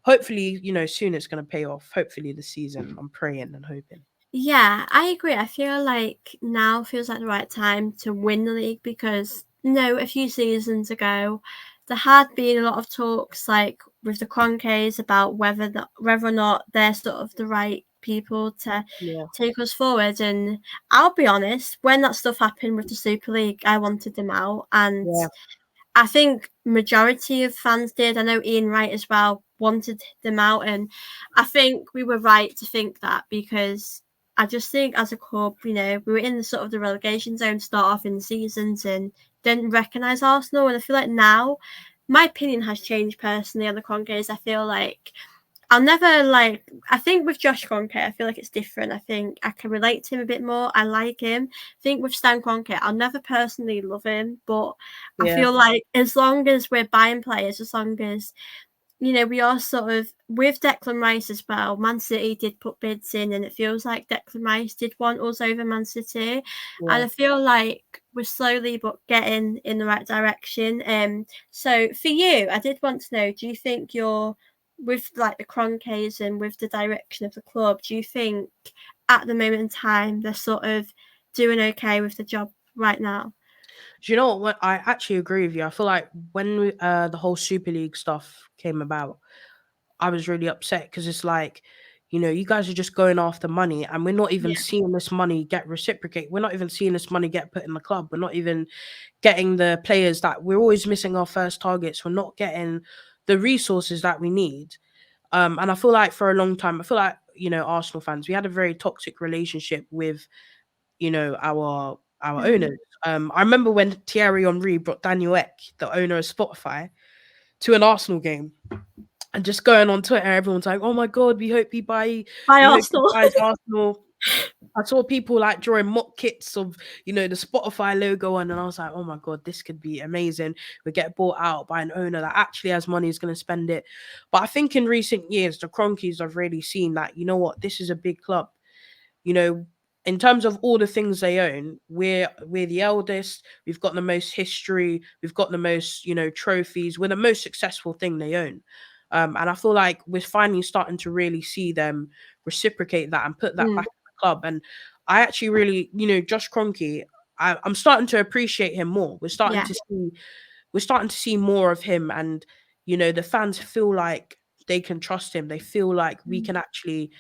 hopefully, soon it's going to pay off. Hopefully this season. I'm praying and hoping. Yeah, I agree. I feel like now feels like the right time to win the league because a few seasons ago, there had been a lot of talks like with the Cronkays about whether or not they're sort of the right people to Yeah. take us forward. And I'll be honest, when that stuff happened with the Super League, I wanted them out, and Yeah. I think majority of fans did. I know Ian Wright as well wanted them out, and I think we were right to think that because I just think as a club, we were in the sort of the relegation zone to start off in the seasons and didn't recognise Arsenal. And I feel like now, my opinion has changed personally on the Cronkays. I feel like I'll never like. I think with Josh Kroenke, I feel like it's different. I think I can relate to him a bit more. I like him. I think with Stan Kroenke, I'll never personally love him, but I Yeah. feel like as long as we're buying players, as long as we are sort of with Declan Rice as well. Man City did put bids in, and it feels like Declan Rice did want us over Man City, and Yeah. I feel like we're slowly but getting in the right direction. So for you, I did want to know: do you think you're with like the Cronkays and with the direction of the club? Do you think at the moment in time they're sort of doing okay with the job right now? Do you know what? I actually agree with you. I feel like when the whole Super League stuff came about, I was really upset because it's like, you guys are just going after money and we're not even Yeah. seeing this money get reciprocate. We're not even seeing this money get put in the club. We're not even getting the players that we're always missing our first targets. We're not getting the resources that we need. And I feel like for a long time, I feel like, Arsenal fans, we had a very toxic relationship with, our Mm. owners. I remember when Thierry Henry brought Daniel Ek, the owner of Spotify, to an Arsenal game. And just going on Twitter, everyone's like, "Oh my god, By we hope he Arsenal. buys Arsenal." I saw people like drawing mock kits of, the Spotify logo on, and I was like, "Oh my god, this could be amazing. We get bought out by an owner that actually has money, is going to spend it." But I think in recent years, the Cronkies have really seen that, you know what, this is a big club. You know, in terms of all the things they own, we're the eldest. We've got the most history. We've got the most, trophies. We're the most successful thing they own. And I feel like we're finally starting to really see them reciprocate that and put that Mm, back in the club. And I actually really, Josh Kroenke, I'm starting to appreciate him more. yeah. We're starting to see more of him, and the fans feel like they can trust him. They feel like we Mm, can actually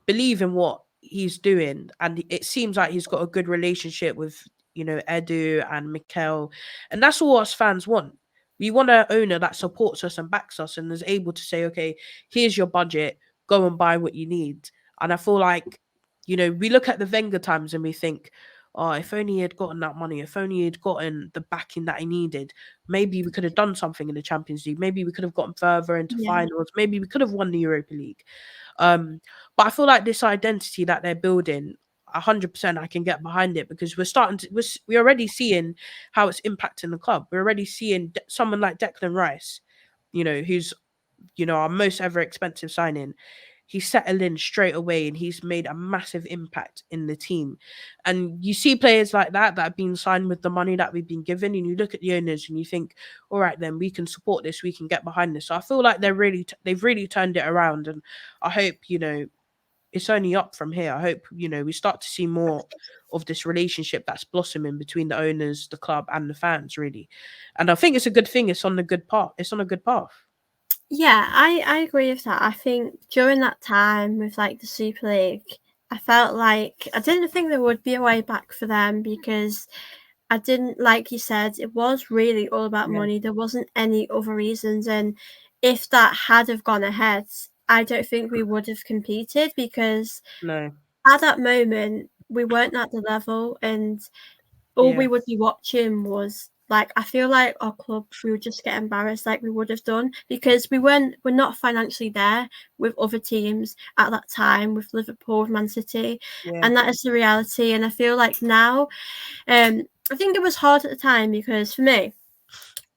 believe in what he's doing, and it seems like he's got a good relationship with Edu and Mikel, and that's all us fans want. We want an owner that supports us and backs us and is able to say, okay, here's your budget, go and buy what you need. And I feel like we look at the Wenger times and we think, oh, if only he had gotten that money, if only he had gotten the backing that he needed, maybe we could have done something in the Champions League, maybe we could have gotten further into yeah. finals, maybe we could have won the Europa League. But I feel like this identity that they're building, 100%, I can get behind it because we're already seeing how it's impacting the club. We're already seeing someone like Declan Rice, who's our most ever expensive signing. He's settled in straight away and he's made a massive impact in the team. And you see players like that have been signed with the money that we've been given, and you look at the owners and you think, all right, then we can support this, we can get behind this. So I feel like they've really turned it around, and I hope it's only up from here. I hope we start to see more of this relationship that's blossoming between the owners, the club, and the fans, really. And I think it's a good thing. It's on a good path. It's on a good path. Yeah, I agree with that. I think during that time with like the Super League, I felt like I didn't think there would be a way back for them because I didn't, like you said, it was really all about Yeah. money. There wasn't any other reasons, and if that had have gone ahead, I don't think we would have competed because No. at that moment we weren't at the level, and all we would be watching was like, I feel like our club, we would just get embarrassed like we would have done, because we're not financially there with other teams at that time, with Liverpool, with Man City, Yeah, and that is the reality. And I feel like now, I think it was hard at the time, because for me,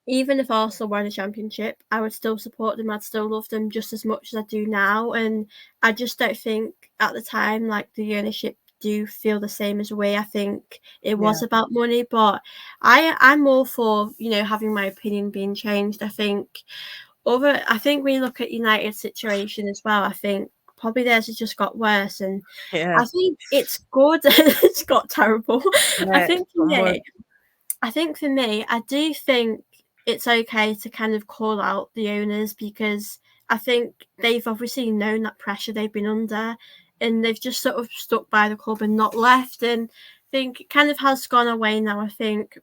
even if Arsenal won a championship, I would still support them. I'd still love them just as much as I do now. And I just don't think at the time, like, the ownership do feel the same as we. I think it yeah, was about money, but I'm all for, having my opinion being changed. I think when you look at United's situation as well, I think probably theirs has just got worse, and yeah, I think it's good. It's got terrible. I yeah. think for I'm worried. me, I do think it's okay to kind of call out the owners, because I think they've obviously known that pressure they've been under, and they've just sort of stuck by the club and not left. And I think it kind of has gone away now. I think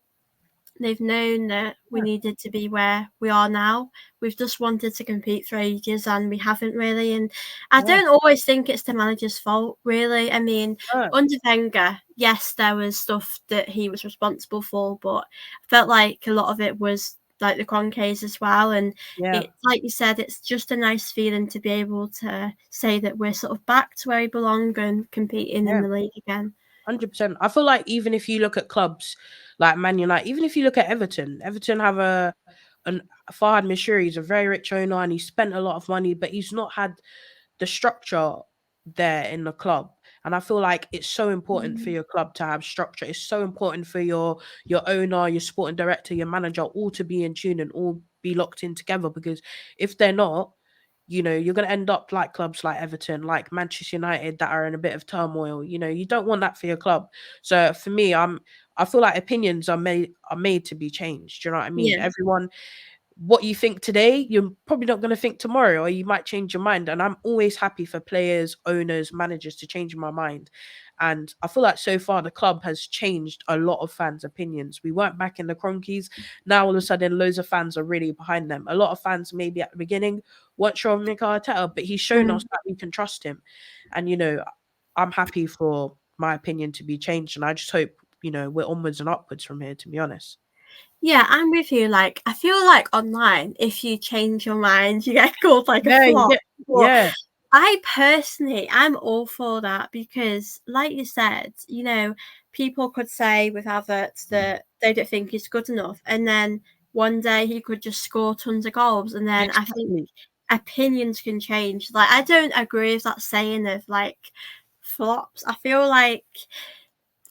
they've known that we Yeah, needed to be where we are now. We've just wanted to compete for ages, and we haven't really. And I yeah, don't always think it's the manager's fault, really. I mean, yeah, under Wenger, yes, there was stuff that he was responsible for, but I felt like a lot of it was like the Kroenkes as well. And yeah, it, like you said, it's just a nice feeling to be able to say that we're sort of back to where we belong and competing in yeah. the league again. 100%. I feel like even if you look at clubs like Man United, even if you look at Everton, Everton have an Farhad Mashiri is a very rich owner and he spent a lot of money, but he's not had the structure there in the club. And I feel like it's so important for Mm. your club to have structure. It's so important for your owner, your sporting director, your manager, all to be in tune and all be locked in together. Because if they're not, you're going to end up like clubs like Everton, like Manchester United that are in a bit of turmoil. You don't want that for your club. So for me, I feel like opinions are made to be changed. Do you know what I mean? Yeah. Everyone, what you think today, you're probably not going to think tomorrow, or you might change your mind. And I'm always happy for players, owners, managers to change my mind. And I feel like so far the club has changed a lot of fans' opinions. We weren't back in the Cronkies. Now all of a sudden, loads of fans are really behind them. A lot of fans maybe at the beginning weren't sure of Mikel Arteta, but he's shown us Mm. that we can trust him. And I'm happy for my opinion to be changed, and I just hope we're onwards and upwards from here. To be honest. Yeah, I'm with you. Like, I feel like online, if you change your mind, you get called like a Yeah, you flop. get But yeah, I'm all for that, because, like you said, people could say with Havertz that they don't think he's good enough, and then one day he could just score tons of goals, and then I think exactly. opinions can change. Like, I don't agree with that saying of like flops. I feel like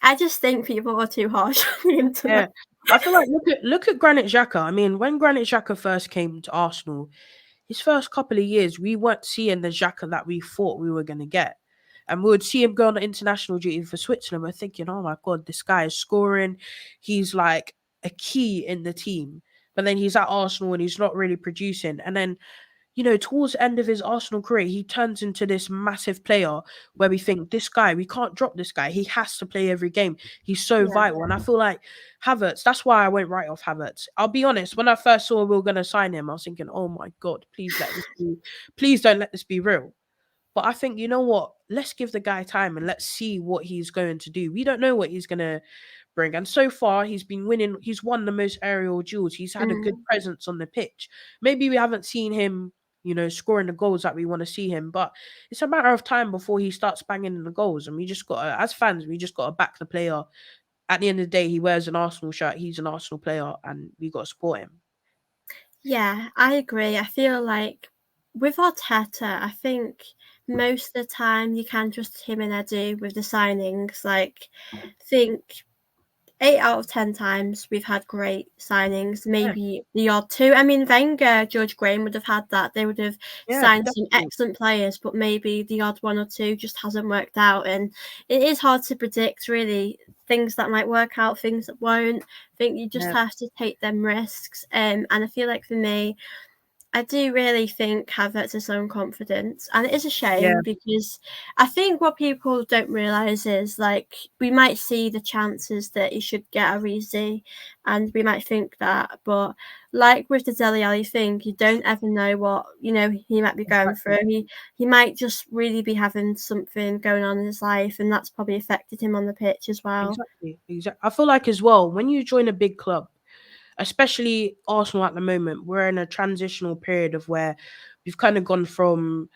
I just think people are too harsh on the internet. Yeah. I feel like look at Granit Xhaka. I mean, when Granit Xhaka first came to Arsenal, his first couple of years, we weren't seeing the Xhaka that we thought we were gonna get. And we would see him go on international duty for Switzerland. We're thinking, oh my god, this guy is scoring. He's like a key in the team. But then he's at Arsenal and he's not really producing. And then towards the end of his Arsenal career, he turns into this massive player where we think this guy, we can't drop this guy. He has to play every game. He's so Yeah. vital. And I feel like Havertz, that's why I went right off Havertz. I'll be honest, when I first saw we were going to sign him, I was thinking, oh my God, please don't let this be real. But I think, you know what? Let's give the guy time and let's see what he's going to do. We don't know what he's going to bring. And so far, he's been winning. He's won the most aerial duels. He's had a good Mm. presence on the pitch. Maybe we haven't seen him, scoring the goals that we want to see him. But it's a matter of time before he starts banging in the goals. And we just got to, as fans, we just got to back the player. At the end of the day, he wears an Arsenal shirt. He's an Arsenal player, and we got to support him. Yeah, I agree. I feel like with Arteta, I think most of the time you can just him and Edu with the signings. Like, I think 8 out of 10 times we've had great signings, Yeah, maybe the odd two. I mean, Wenger, George Graham would have had that. They would have yeah, signed some definitely. excellent players, but maybe the odd one or two just hasn't worked out. And it is hard to predict, really, things that might work out, things that won't. I think you just Yeah, have to take them risks. And I feel like for me, I do really think Havertz has own confidence, and it is a Yeah, shame because I think what people don't realise is like we might see the chances that he should get a Reezy, and we might think that, but like with the Dele Alli thing, you don't ever know what he might be going exactly. through. He might just really be having something going on in his life, and that's probably affected him on the pitch as well. Exactly. Exactly. I feel like as well, when you join a big club, especially Arsenal at the moment, we're in a transitional period of where we've kind of gone from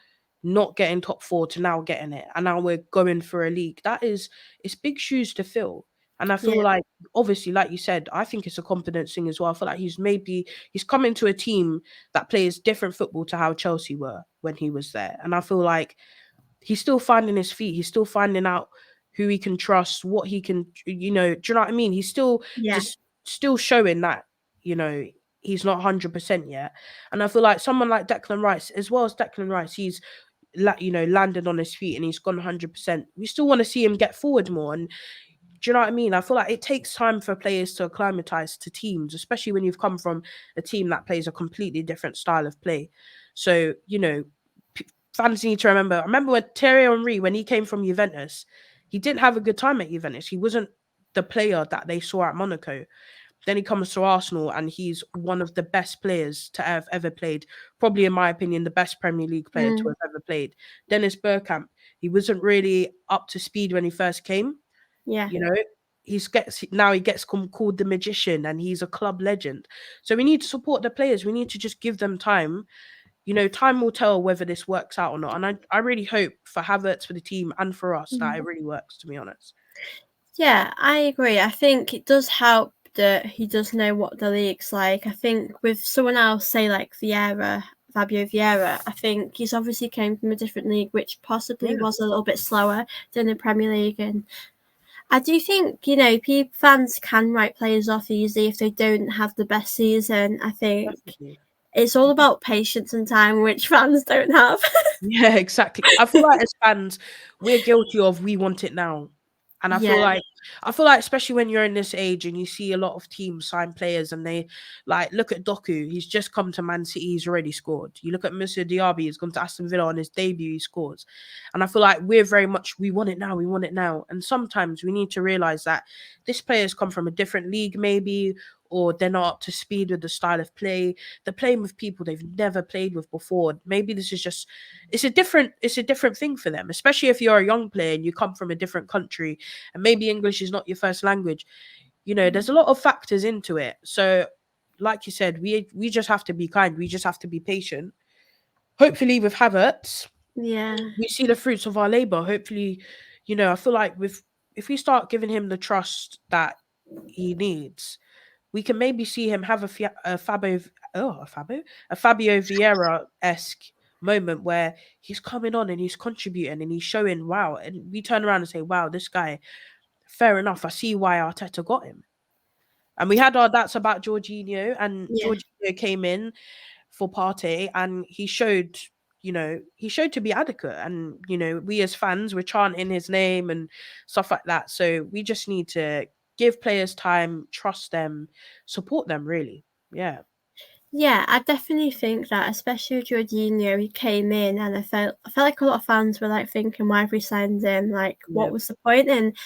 not getting top four to now getting it, and now we're going for a league. It's big shoes to fill. And I Yeah, feel like, obviously, like you said, I think it's a confidence thing as well. I feel like he's come into a team that plays different football to how Chelsea were when he was there. And I feel like he's still finding his feet. He's still finding out who he can trust, what he can, do you know what I mean? He's still yeah, just still showing that, you know, he's not 100% yet. And I feel like someone like Declan Rice, as well as Declan Rice, he's landed on his feet and he's gone 100%. We still want to see him get forward more. And do you know what I mean? I feel like it takes time for players to acclimatize to teams, especially when you've come from a team that plays a completely different style of play. So, fans need to remember. I remember when Thierry Henry, when he came from Juventus, he didn't have a good time at Juventus. He wasn't the player that they saw at Monaco. Then he comes to Arsenal and he's one of the best players to have ever played. Probably, in my opinion, the best Premier League player to mm, have ever played. Dennis Bergkamp, he wasn't really up to speed when he first came. yeah. You know, he gets called the magician and he's a club legend. So we need to support the players. We need to just give them time. Time will tell whether this works out or not. And I really hope for Havertz, for the team, and for us that it Mhm. really works, to be honest. Yeah, I agree. I think it does help that he does know what the league's like. I think with someone else, say like Fabio Vieira, I think he's obviously came from a different league, which possibly Yeah, was a little bit slower than the Premier League. And I do think, people, fans can write players off easy if they don't have the best season. I think definitely. it's all about patience and time, which fans don't have. Yeah, exactly. I feel like as fans, we're guilty of we want it now. And Yeah, I feel like especially when you're in this age and you see a lot of teams sign players and they like look at Doku, he's just come to Man City, he's already scored. You look at Moussa Diaby, he's gone to Aston Villa on his debut, he scores. And I feel like we're very much we want it now, we want it now. And sometimes we need to realise that this player's come from a different league, maybe, or they're not up to speed with the style of play. They're playing with people they've never played with before. Maybe this is just it's a different thing for them, especially if you're a young player and you come from a different country and maybe English is not your first language. There's a lot of factors into it. So, like you said, we just have to be kind. We just have to be patient. Hopefully, with Havertz, yeah, we see the fruits of our labor. Hopefully, I feel like with if we start giving him the trust that he needs, we can maybe see him have a Fabio Vieira esque moment where he's coming on and he's contributing and he's showing wow, and we turn around and say, wow, this guy, fair enough. I see why Arteta got him. And we had our doubts about Jorginho, and yeah. Jorginho came in for Partey, and he showed to be adequate. And we as fans were chanting his name and stuff like that. So we just need to give players time, trust them, support them. Really, yeah, Yeah, I definitely think that, especially with Jorginho, he came in and I felt like a lot of fans were like thinking, why have we signed him? Like, what yeah, was the point? And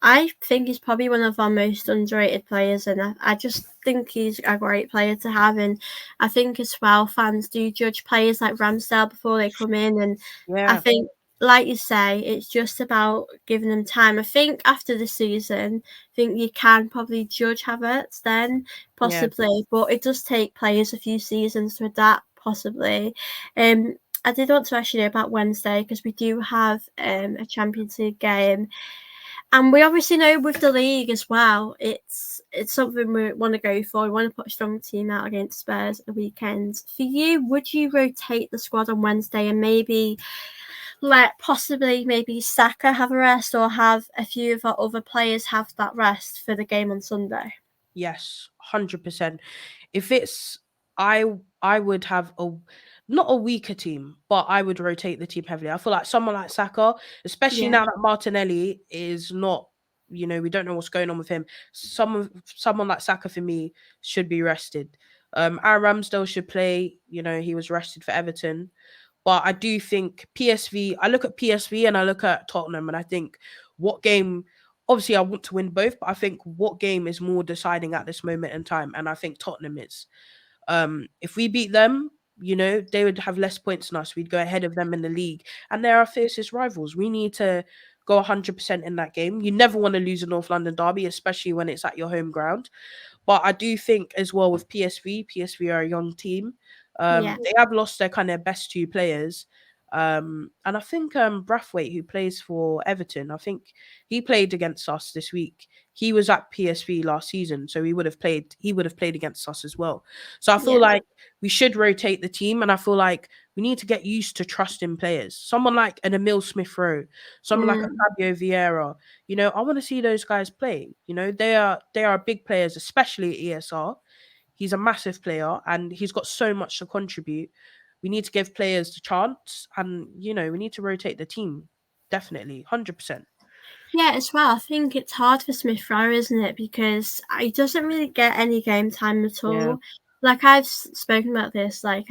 I think he's probably one of our most underrated players, and I just think he's a great player to have. And I think as well, fans do judge players like Ramsdale before they come in, and I yeah, think, like you say, it's just about giving them time. I think after the season, I think you can probably judge Havertz then, yeah. possibly, but it does take players a few seasons to adapt, possibly. Um, I did want to ask you about Wednesday because we do have a Champions League game. And we obviously know with the league as well, it's something we want to go for. We want to put a strong team out against Spurs at the weekend. For you, would you rotate the squad on Wednesday and maybe let possibly maybe Saka have a rest or have a few of our other players have that rest for the game on Sunday? Yes, 100%. If it's I I would have a not a weaker team, but I would rotate the team heavily. I feel like someone like Saka, especially Yeah, now that Martinelli is not, we don't know what's going on with him. Someone like Saka for me should be rested. Aaron Ramsdale should play. You know, he was rested for Everton. But I do think PSV, I look at PSV and I look at Tottenham and I think what game, obviously I want to win both, but I think what game is more deciding at this moment in time. And I think Tottenham is. If we beat them, you know, they would have less points than us. We'd go ahead of them in the league. And they're our fiercest rivals. We need to go 100% in that game. You never want to lose a North London derby, especially when it's at your home ground. But I do think as well with PSV are a young team. Yeah. They have lost their kind of best two players. And I think Brathwaite, who plays for Everton, I think he played against us this week. He was at PSV last season, so he would have played against us as well. So I feel Yeah. like we should rotate the team, and I feel like we need to get used to trusting players. Someone like an Emil Smith Rowe, someone like a Mm. Fabio Vieira. You know, I want to see those guys play. You know, they are big players, especially at ESR. He's a massive player and he's got so much to contribute. We need to give players the chance and, you know, we need to rotate the team. Definitely, 100%. Yeah, as well. I think it's hard for Smith Rowe, isn't it? Because he doesn't really get any game time at Yeah. all. Like I've spoken about this. Like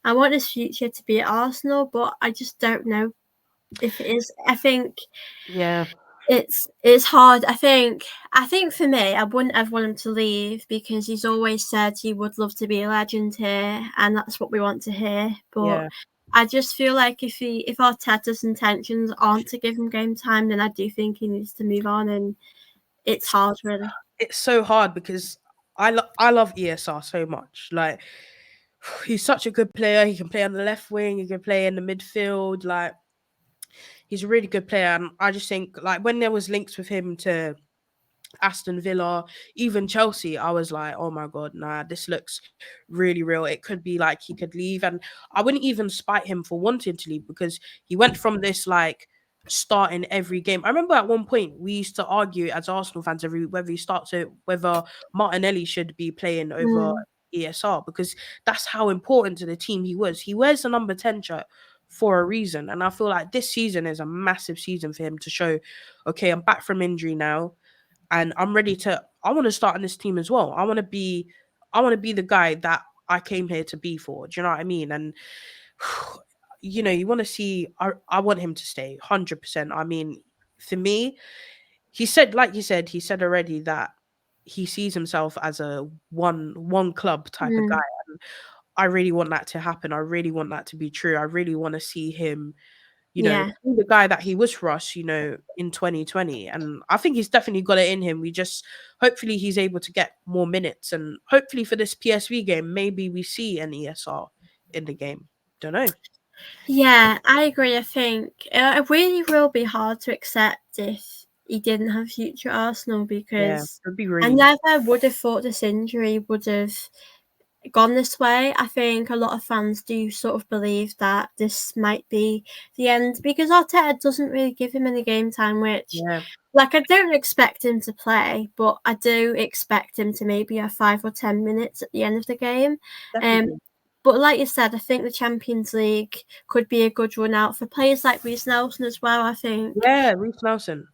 I want his future to be at Arsenal, but I just don't know if it is. I think Yeah. it's hard. I think for me, I wouldn't ever want him to leave because he's always said he would love to be a legend here, and that's what we want to hear. But Yeah. I just feel like if Arteta's intentions aren't to give him game time, then I do think he needs to move on, and it's hard, really. It's so hard because I love ESR so much. Like he's such a good player. He can play on the left wing, he can play in the midfield. Like he's a really good player. And I just think like when there was links with him to Aston Villa, even Chelsea, I was like, oh my God, nah, this looks really real. It could be like he could leave. And I wouldn't even spite him for wanting to leave because he went from this like starting every game. I remember at one point we used to argue as Arsenal fans every whether he starts it, whether Martinelli should be playing over Mm. ESR because that's how important to the team he was. He wears the number 10 shirt for a reason. And I feel like this season is a massive season for him to show, okay, I'm back from injury now and I'm ready to I want to start on this team as well. I want to be the guy that I came here to be for. Do you know what I mean? And you know, you want to see I want him to stay 100%. I mean, for me, he said like you said, he said already that he sees himself as a one club type of guy. Mm. And I really want that to happen. I really want that to be true. I really want to see him you know, Yeah. the guy that he was for us, you know, in 2020. And I think he's definitely got it in him. We just hopefully he's able to get more minutes. And hopefully for this PSV game, maybe we see an ESR in the game. Don't know. Yeah, I agree. I think it really will be hard to accept if he didn't have future at Arsenal Yeah, because it'd be I really never would have thought this injury would have gone this way. I think a lot of fans do sort of believe that this might be the end because Arteta doesn't really give him any game time, which, yeah, like, I don't expect him to play, but I do expect him to maybe have 5 or 10 minutes at the end of the game. Um, definitely. but like you said, I think the Champions League could be a good run out for players like Reece Nelson as well. I think, Yeah, Reece Nelson.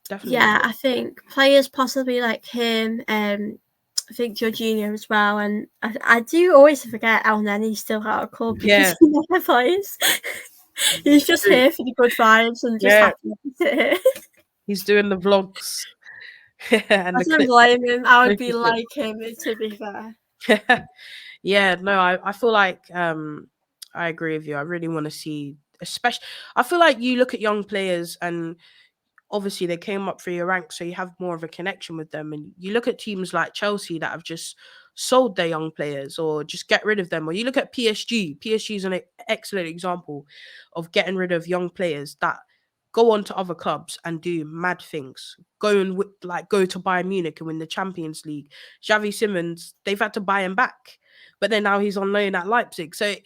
Definitely. yeah, I think players possibly like him. I think Jorginho as well, and I do always forget El Nenny's still out of club because Yeah. he never plays. He's just True. here for the good vibes and just Yeah. happy to sit here. He's doing the vlogs and I the don't clips. blame him. I would be like him, to be fair. Yeah, no, I feel like I agree with you. I really want to see especially I feel like you look at young players and obviously they came up through your ranks, so you have more of a connection with them. And you look at teams like Chelsea that have just sold their young players or just get rid of them. Or you look at PSG. PSG is an excellent example of getting rid of young players that go on to other clubs and do mad things. Go and like go to Bayern Munich and win the Champions League. Xavi Simons, they've had to buy him back, but then now he's on loan at Leipzig. So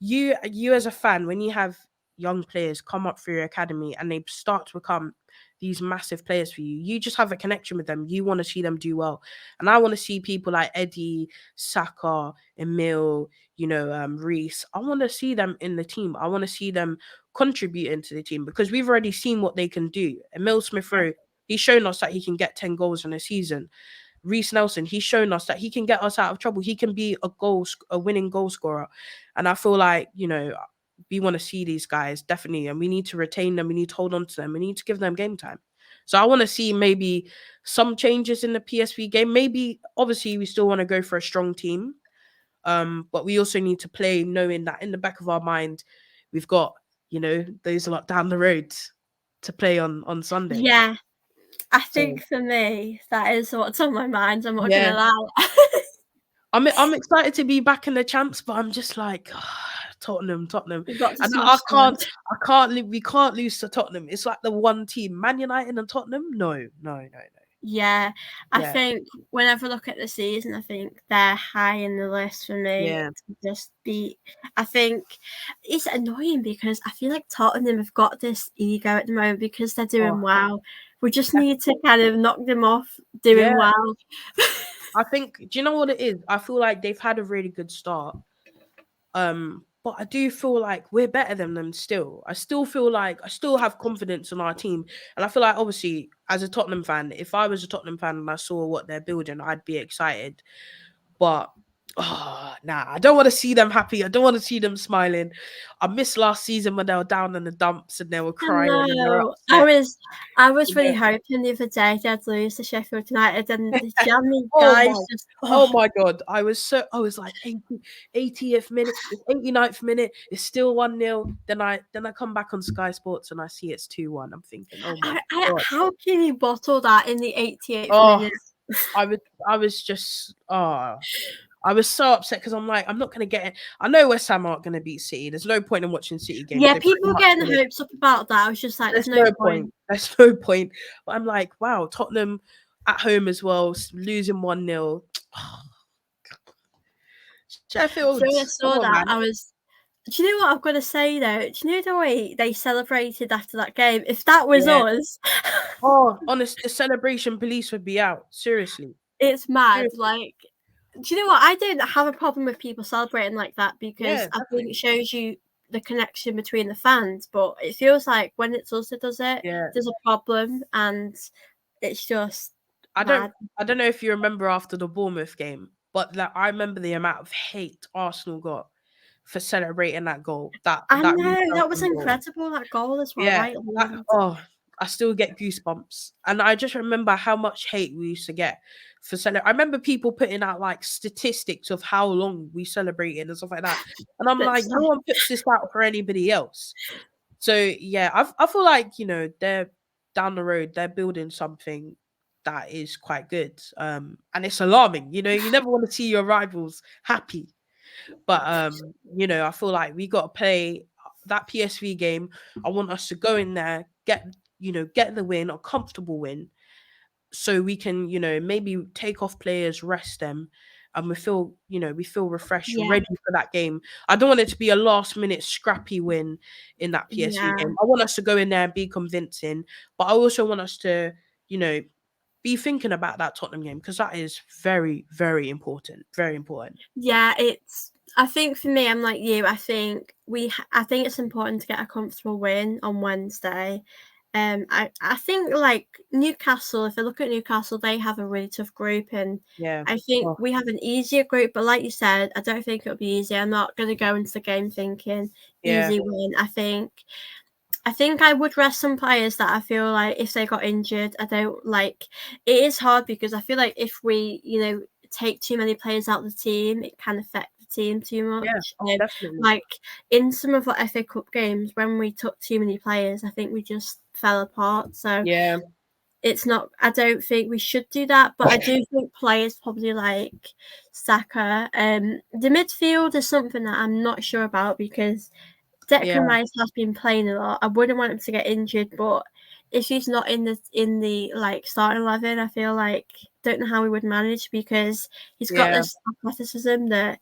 you as a fan, when you have young players come up through your academy and they start to become these massive players for you. You just have a connection with them. You want to see them do well. And I want to see people like Eddie, Saka, Emil, Reese. I want to see them in the team. I want to see them contributing to the team because we've already seen what they can do. Emil Smith Rowe, he's shown us that he can get 10 goals in a season. Reece Nelson, he's shown us that he can get us out of trouble. He can be a winning goal scorer. And I feel like, we want to see these guys definitely, and we need to retain them. We need to hold on to them. We need to give them game time. So I want to see maybe some changes in the PSV game. Maybe, obviously, we still want to go for a strong team. But we also need to play knowing that in the back of our mind, we've got, those a lot down the road to play on Sunday. Yeah, I So, think for me, that is what's on my mind. I'm not yeah. gonna lie. I'm excited to be back in the champs, but I'm just like, Tottenham. We've got to And smash them. we can't lose to Tottenham. It's like the one team, Man United and Tottenham. No. Yeah, I Yeah. think whenever I look at the season, I think they're high in the list for me Yeah. to just beat. I think it's annoying because I feel like Tottenham have got this ego at the moment because they're doing well. We just need to kind of knock them off doing well. I think, do you know what it is? I feel like they've had a really good start. But I do feel like we're better than them still. I still feel like I still have confidence in our team. And I feel like, obviously, as a Tottenham fan, if I was a Tottenham fan and I saw what they're building, I'd be excited. But I don't want to see them happy. I don't want to see them smiling. I missed last season when they were down in the dumps and they were crying and they were upset. I was really hoping the other day they'd lose to Sheffield United and the Jamie just. Oh my God. I was like 80th minute, 89th minute, it's still 1-0. Then I come back on Sky Sports and I see it's 2-1. I'm thinking, oh my God. How can you bottle that in the 88th minute? I was so upset because I'm like, I'm not going to get it. I know West Ham aren't going to beat City. There's no point in watching City games. Yeah, people were getting the hopes up about that. I was just like, there's no point. There's no point. But I'm like, wow, Tottenham at home as well, losing 1-0. Sheffield. So I saw that. Do you know what I've got to say though? Do you know the way they celebrated after that game? If that was us. Honestly, the celebration police would be out. Seriously. It's mad. Seriously. Like, do you know what? I don't have a problem with people celebrating like that because I think it shows you the connection between the fans. But it feels like when it's us that does it, there's a problem, and it's just. I don't know if you remember after the Bournemouth game, but I remember the amount of hate Arsenal got for celebrating that goal. That was incredible. That goal as well. Yeah. I still get goosebumps. And I just remember how much hate we used to get for celebrating. I remember people putting out like statistics of how long we celebrated and stuff like that. And I'm like, no one puts this out for anybody else. So yeah, I feel like, they're down the road, they're building something that is quite good. And it's alarming. You never want to see your rivals happy. But I feel like we got to play that PSV game. I want us to go in there, get the win, a comfortable win, so we can, maybe take off players, rest them, and we feel refreshed, ready for that game. I don't want it to be a last minute scrappy win in that PSV game. I want us to go in there and be convincing, but I also want us to, be thinking about that Tottenham game because that is very, very important. Very important. Yeah, I think for me, I'm like you. I think it's important to get a comfortable win on Wednesday. I think like Newcastle, if I look at Newcastle, they have a really tough group, and I think we have an easier group. But like you said, I don't think it'll be easy. I'm not going to go into the game thinking easy win. I think I would rest some players that I feel like if they got injured, I don't like. It is hard because I feel like if we, take too many players out of the team, it can affect the team too much. Definitely. Like in some of our FA Cup games, when we took too many players, I think we just fell apart. So it's not. I don't think we should do that, but I do think players probably like Saka. The midfield is something that I'm not sure about because Declan Rice has been playing a lot. I wouldn't want him to get injured, but if he's not in the like starting 11, I feel like don't know how we would manage because he's got this athleticism that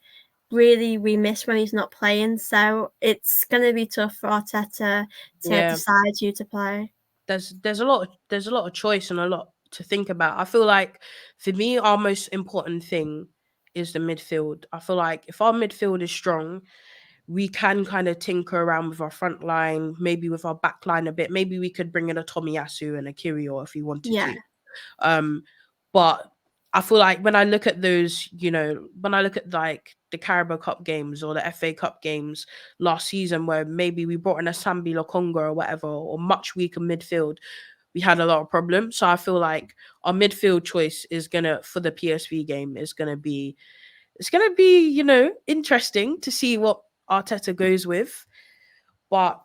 really we miss when he's not playing. So it's going to be tough for Arteta to decide who to play. There's a lot of choice and a lot to think about. I feel like for me, our most important thing is the midfield. I feel like if our midfield is strong, we can kind of tinker around with our front line, maybe with our back line a bit. Maybe we could bring in a Tomiyasu and a Kirio if we wanted to. But I feel like when I look at those, when I look at like the Carabao Cup games or the FA Cup games last season, where maybe we brought in a Sambi Lokonga or whatever, or much weaker midfield, we had a lot of problems. So I feel like our midfield choice is gonna for the PSV game is gonna be interesting to see what Arteta goes with. But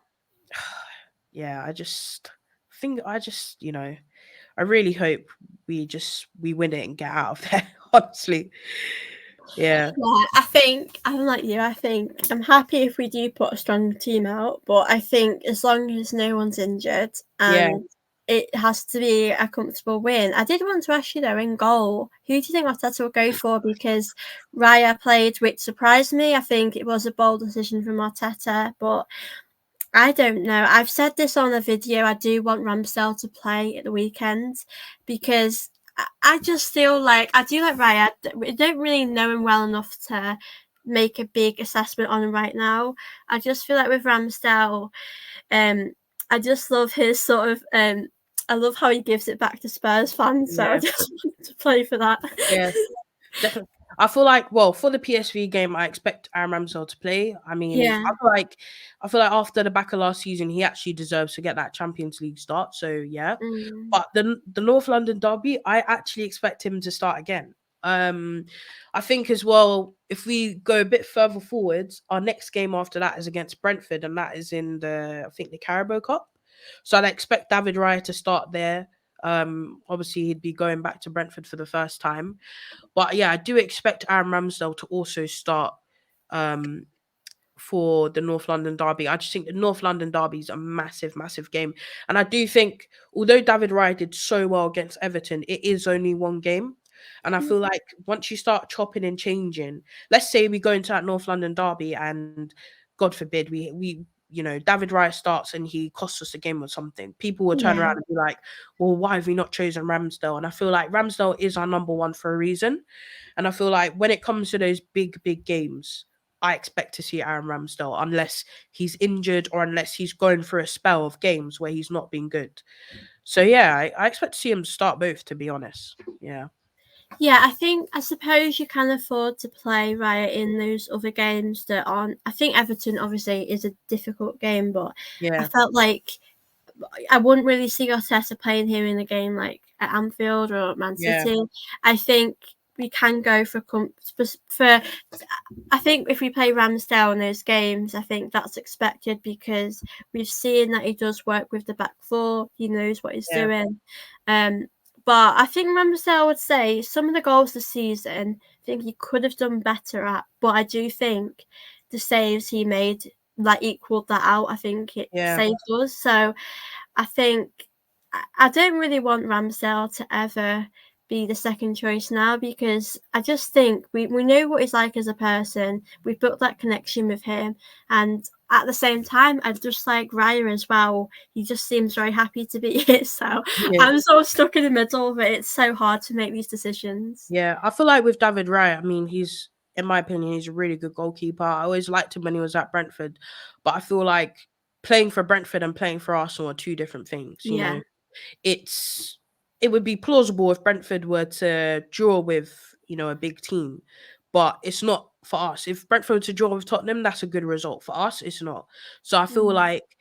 yeah, I really hope we win it and get out of there. Honestly, yeah, Yeah, I think I'm like you. I think I'm happy if we do put a strong team out, but I think as long as no one's injured yeah. and it has to be a comfortable win. I did want to ask you though, in goal, who do you think Arteta will go for? Because Raya played, which surprised me. I think it was a bold decision from Arteta, but I don't know. I've said this on a video. I do want Ramsdale to play at the weekend because I just feel like I do like Raya. I don't really know him well enough to make a big assessment on him right now. I just feel like with Ramsdale, um, I just love his sort of I love how he gives it back to Spurs fans. So I Yeah, just want to play for that. yeah. Definitely. I feel like, well, for the PSV game, I expect Aaron Ramsdale to play. I mean, Yeah. I feel like after the back of last season, he actually deserves to get that Champions League start. So yeah, Mm. but the North London derby, I actually expect him to start again. Um, I think as well, if we go a bit further forwards, our next game after that is against Brentford, and that is in I think the Carabao Cup. So I'd expect David Raya to start there. Obviously he'd be going back to Brentford for the first time. But yeah, I do expect Aaron Ramsdale to also start um, for the North London derby. I just think the North London derby is a massive, massive game. And I do think, although David Raya did so well against Everton, it is only one game. And I feel like once you start chopping and changing, let's say we go into that North London derby and God forbid David Raya starts and he costs us a game or something. People will turn Yeah. around and be like, well, why have we not chosen Ramsdale? And I feel like Ramsdale is our number one for a reason. And I feel like when it comes to those big, big games, I expect to see Aaron Ramsdale unless he's injured or unless he's going through a spell of games where he's not been good. So yeah, I expect to see him start both, to be honest. Yeah. Yeah, I suppose you can afford to play Raya in those other games that aren't. I think Everton obviously is a difficult game, but I Yeah. felt like I wouldn't really see Arteta playing him in a game like at Anfield or at Man Yeah. City. I think we can go for. I think if we play Ramsdale in those games, I think that's expected because we've seen that he does work with the back four. He knows what he's Yeah. doing. Um, but I think Ramsdale would say some of the goals this season, I think he could have done better at. But I do think the saves he made like equaled that out. I think it Yeah. saved us. So I think I don't really want Ramsdale to ever be the second choice now because I just think we know what he's like as a person. We've built that connection with him, and at the same time, I just like Raya as well. He just seems very happy to be here. So Yeah. I'm sort of stuck in the middle of it. It's so hard to make these decisions. Yeah. I feel like with David Raya, I mean, in my opinion, he's a really good goalkeeper. I always liked him when he was at Brentford, but I feel like playing for Brentford and playing for Arsenal are two different things. Yeah. It's it would be plausible if Brentford were to draw with, a big team, but it's not for us. If Brentford were to draw with Tottenham, that's a good result. For us, it's not. So I feel Mm. like,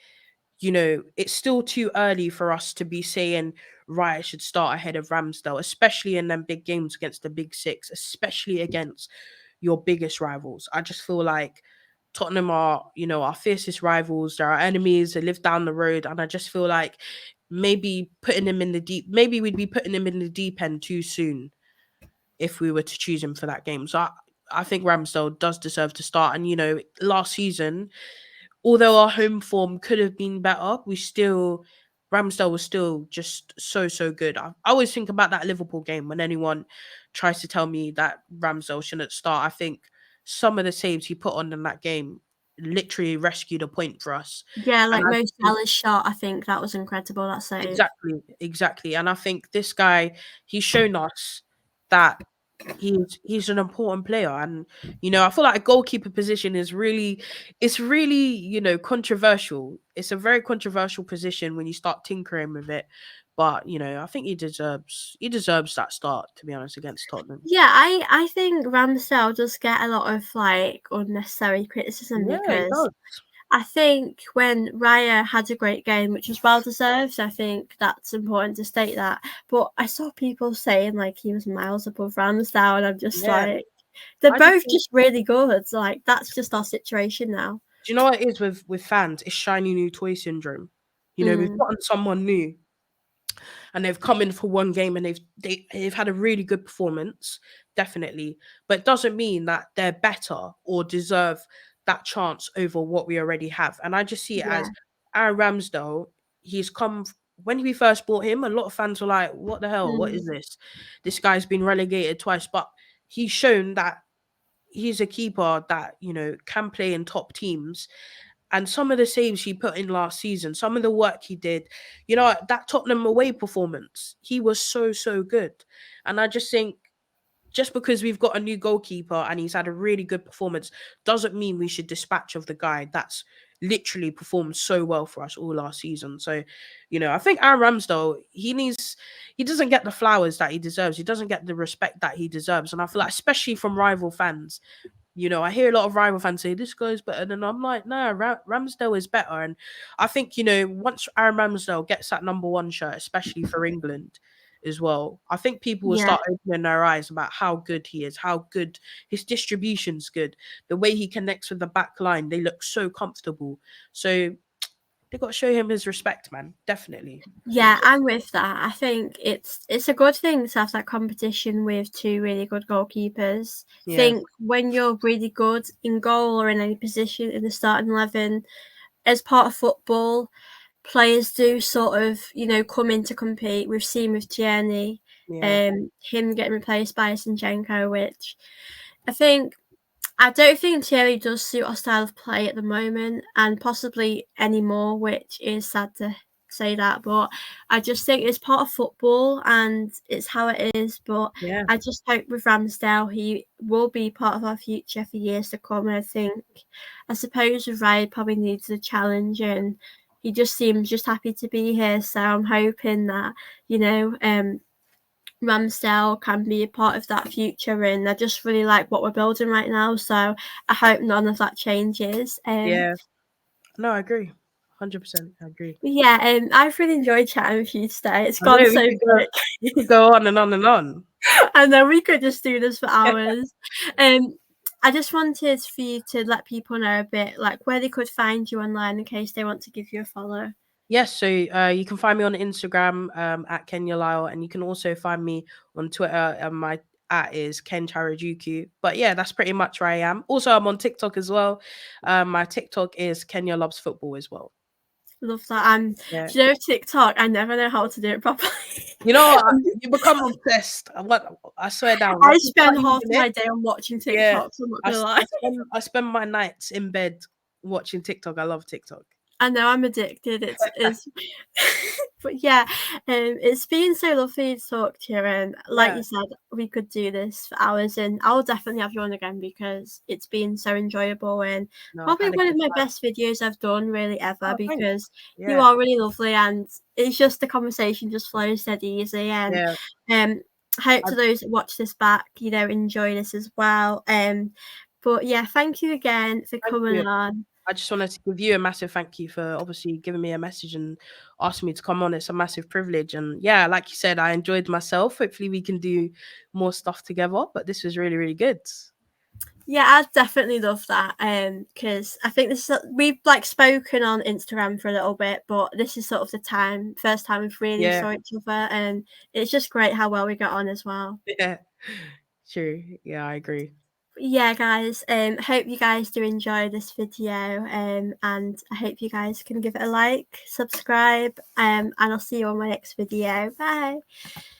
it's still too early for us to be saying Raya should start ahead of Ramsdale, especially in them big games against the big six, especially against your biggest rivals. I just feel like Tottenham are, our fiercest rivals. They're our enemies. They live down the road. And I just feel like maybe we'd be putting him in the deep end too soon if we were to choose him for that game. So I think Ramsdale does deserve to start. And, last season, although our home form could have been better, Ramsdale was still just so, so good. I always think about that Liverpool game when anyone tries to tell me that Ramsdale shouldn't start. I think some of the saves he put on in that game literally rescued a point for us. Yeah, And like I Mo think Salah's shot, I think that was incredible. That save. exactly, exactly. And I think this guy, he's shown us that he's an important player. And I feel like a goalkeeper position it's really controversial. It's a very controversial position when you start tinkering with it. But I think he deserves that start, to be honest, against Tottenham. Yeah, I think Ramsdale does get a lot of like unnecessary criticism Yeah, he because does. I think when Raya had a great game, which was well deserved, I think that's important to state that. But I saw people saying like he was miles above Ramsdale, and I'm just Yeah, like, they're I just both think, just really good. Like that's just our situation now. do you know what it is with fans? It's shiny new toy syndrome. We've Mm, gotten someone new, and they've come in for one game and they've had a really good performance, definitely. But it doesn't mean that they're better or deserve that chance over what we already have. And I just see it yeah. as Aaron Ramsdale. He's come when we first bought him. A lot of fans were like, "What the hell? What is Mm, this? This guy's been relegated twice." But he's shown that he's a keeper that can play in top teams, and some of the saves he put in last season, some of the work he did, that Tottenham away performance, he was so, so good. And I just think just because we've got a new goalkeeper and he's had a really good performance doesn't mean we should dispatch of the guy that's literally performed so well for us all last season. So, I think Aaron Ramsdale, he doesn't get the flowers that he deserves. He doesn't get the respect that he deserves. And I feel like, especially from rival fans, I hear a lot of rival fans say this guy's better than I'm like, no, Ramsdale is better. And I think, once Aaron Ramsdale gets that number one shirt, especially for England as well, I think people will yeah. start opening their eyes about how good he is, how good his distribution's good, the way he connects with the back line. They look so comfortable. So they got to show him his respect, man. Definitely. Yeah, I'm with that. I think it's a good thing to have that competition with two really good goalkeepers. I Yeah. think when you're really good in goal or in any position in the starting 11, as part of football, players do sort of, come in to compete. We've seen with Tierney, Yeah. him getting replaced by Zinchenko, which I think I don't think Thierry does suit our style of play at the moment, and possibly anymore, which is sad to say that. But I just think it's part of football and it's how it is. But Yeah. I just hope with Ramsdale, he will be part of our future for years to come. And I suppose with Ryan probably needs a challenge, and he just seems just happy to be here. So I'm hoping that, Ramsdale can be a part of that future, and I just really like what we're building right now. So I hope none of that changes. Yeah. No, I agree. 100%. I agree. Yeah, I've really enjoyed chatting with you today. It's I gone know so quick. we could go on and on and on. I know we could just do this for hours. I just wanted for you to let people know a bit like where they could find you online in case they want to give you a follow. Yes, so you can find me on Instagram at Kenyah Lyle, and you can also find me on Twitter. And my at is Ken Charajuku. But yeah, that's pretty much where I am. Also, I'm on TikTok as well. My TikTok is Kenya Loves Football as well. Love that. Yeah. Do you know TikTok? I never know how to do it properly. You become obsessed. I swear down. I Once you start spend half using it, my day on watching yeah, TikToks. I'm not gonna lie. I spend my nights in bed watching TikTok. I love TikTok. I know I'm addicted. It's but yeah, it's been so lovely to talk to you. And like Yeah. you said, we could do this for hours, and I'll definitely have you on again because it's been so enjoyable and No, I've probably had a one of good my time. best videos I've done really ever Oh, thanks. because you Yeah. are really lovely and it's just the conversation just flows dead easy. And Yeah. um, hope I, to those that watch this back, enjoy this as well. But yeah, thank you again for thank coming you. on. I just wanted to give you a massive thank you for obviously giving me a message and asking me to come on. It's a massive privilege. And yeah, like you said, I enjoyed myself. Hopefully we can do more stuff together. But this was really, really good. Yeah, I definitely love that. Because I think we've like spoken on Instagram for a little bit, but this is sort of the first time we've really Yeah. saw each other, and it's just great how well we got on as well. Yeah. True. Yeah, I agree. Yeah, guys. Hope you guys do enjoy this video. And I hope you guys can give it a like, subscribe. And I'll see you on my next video. Bye.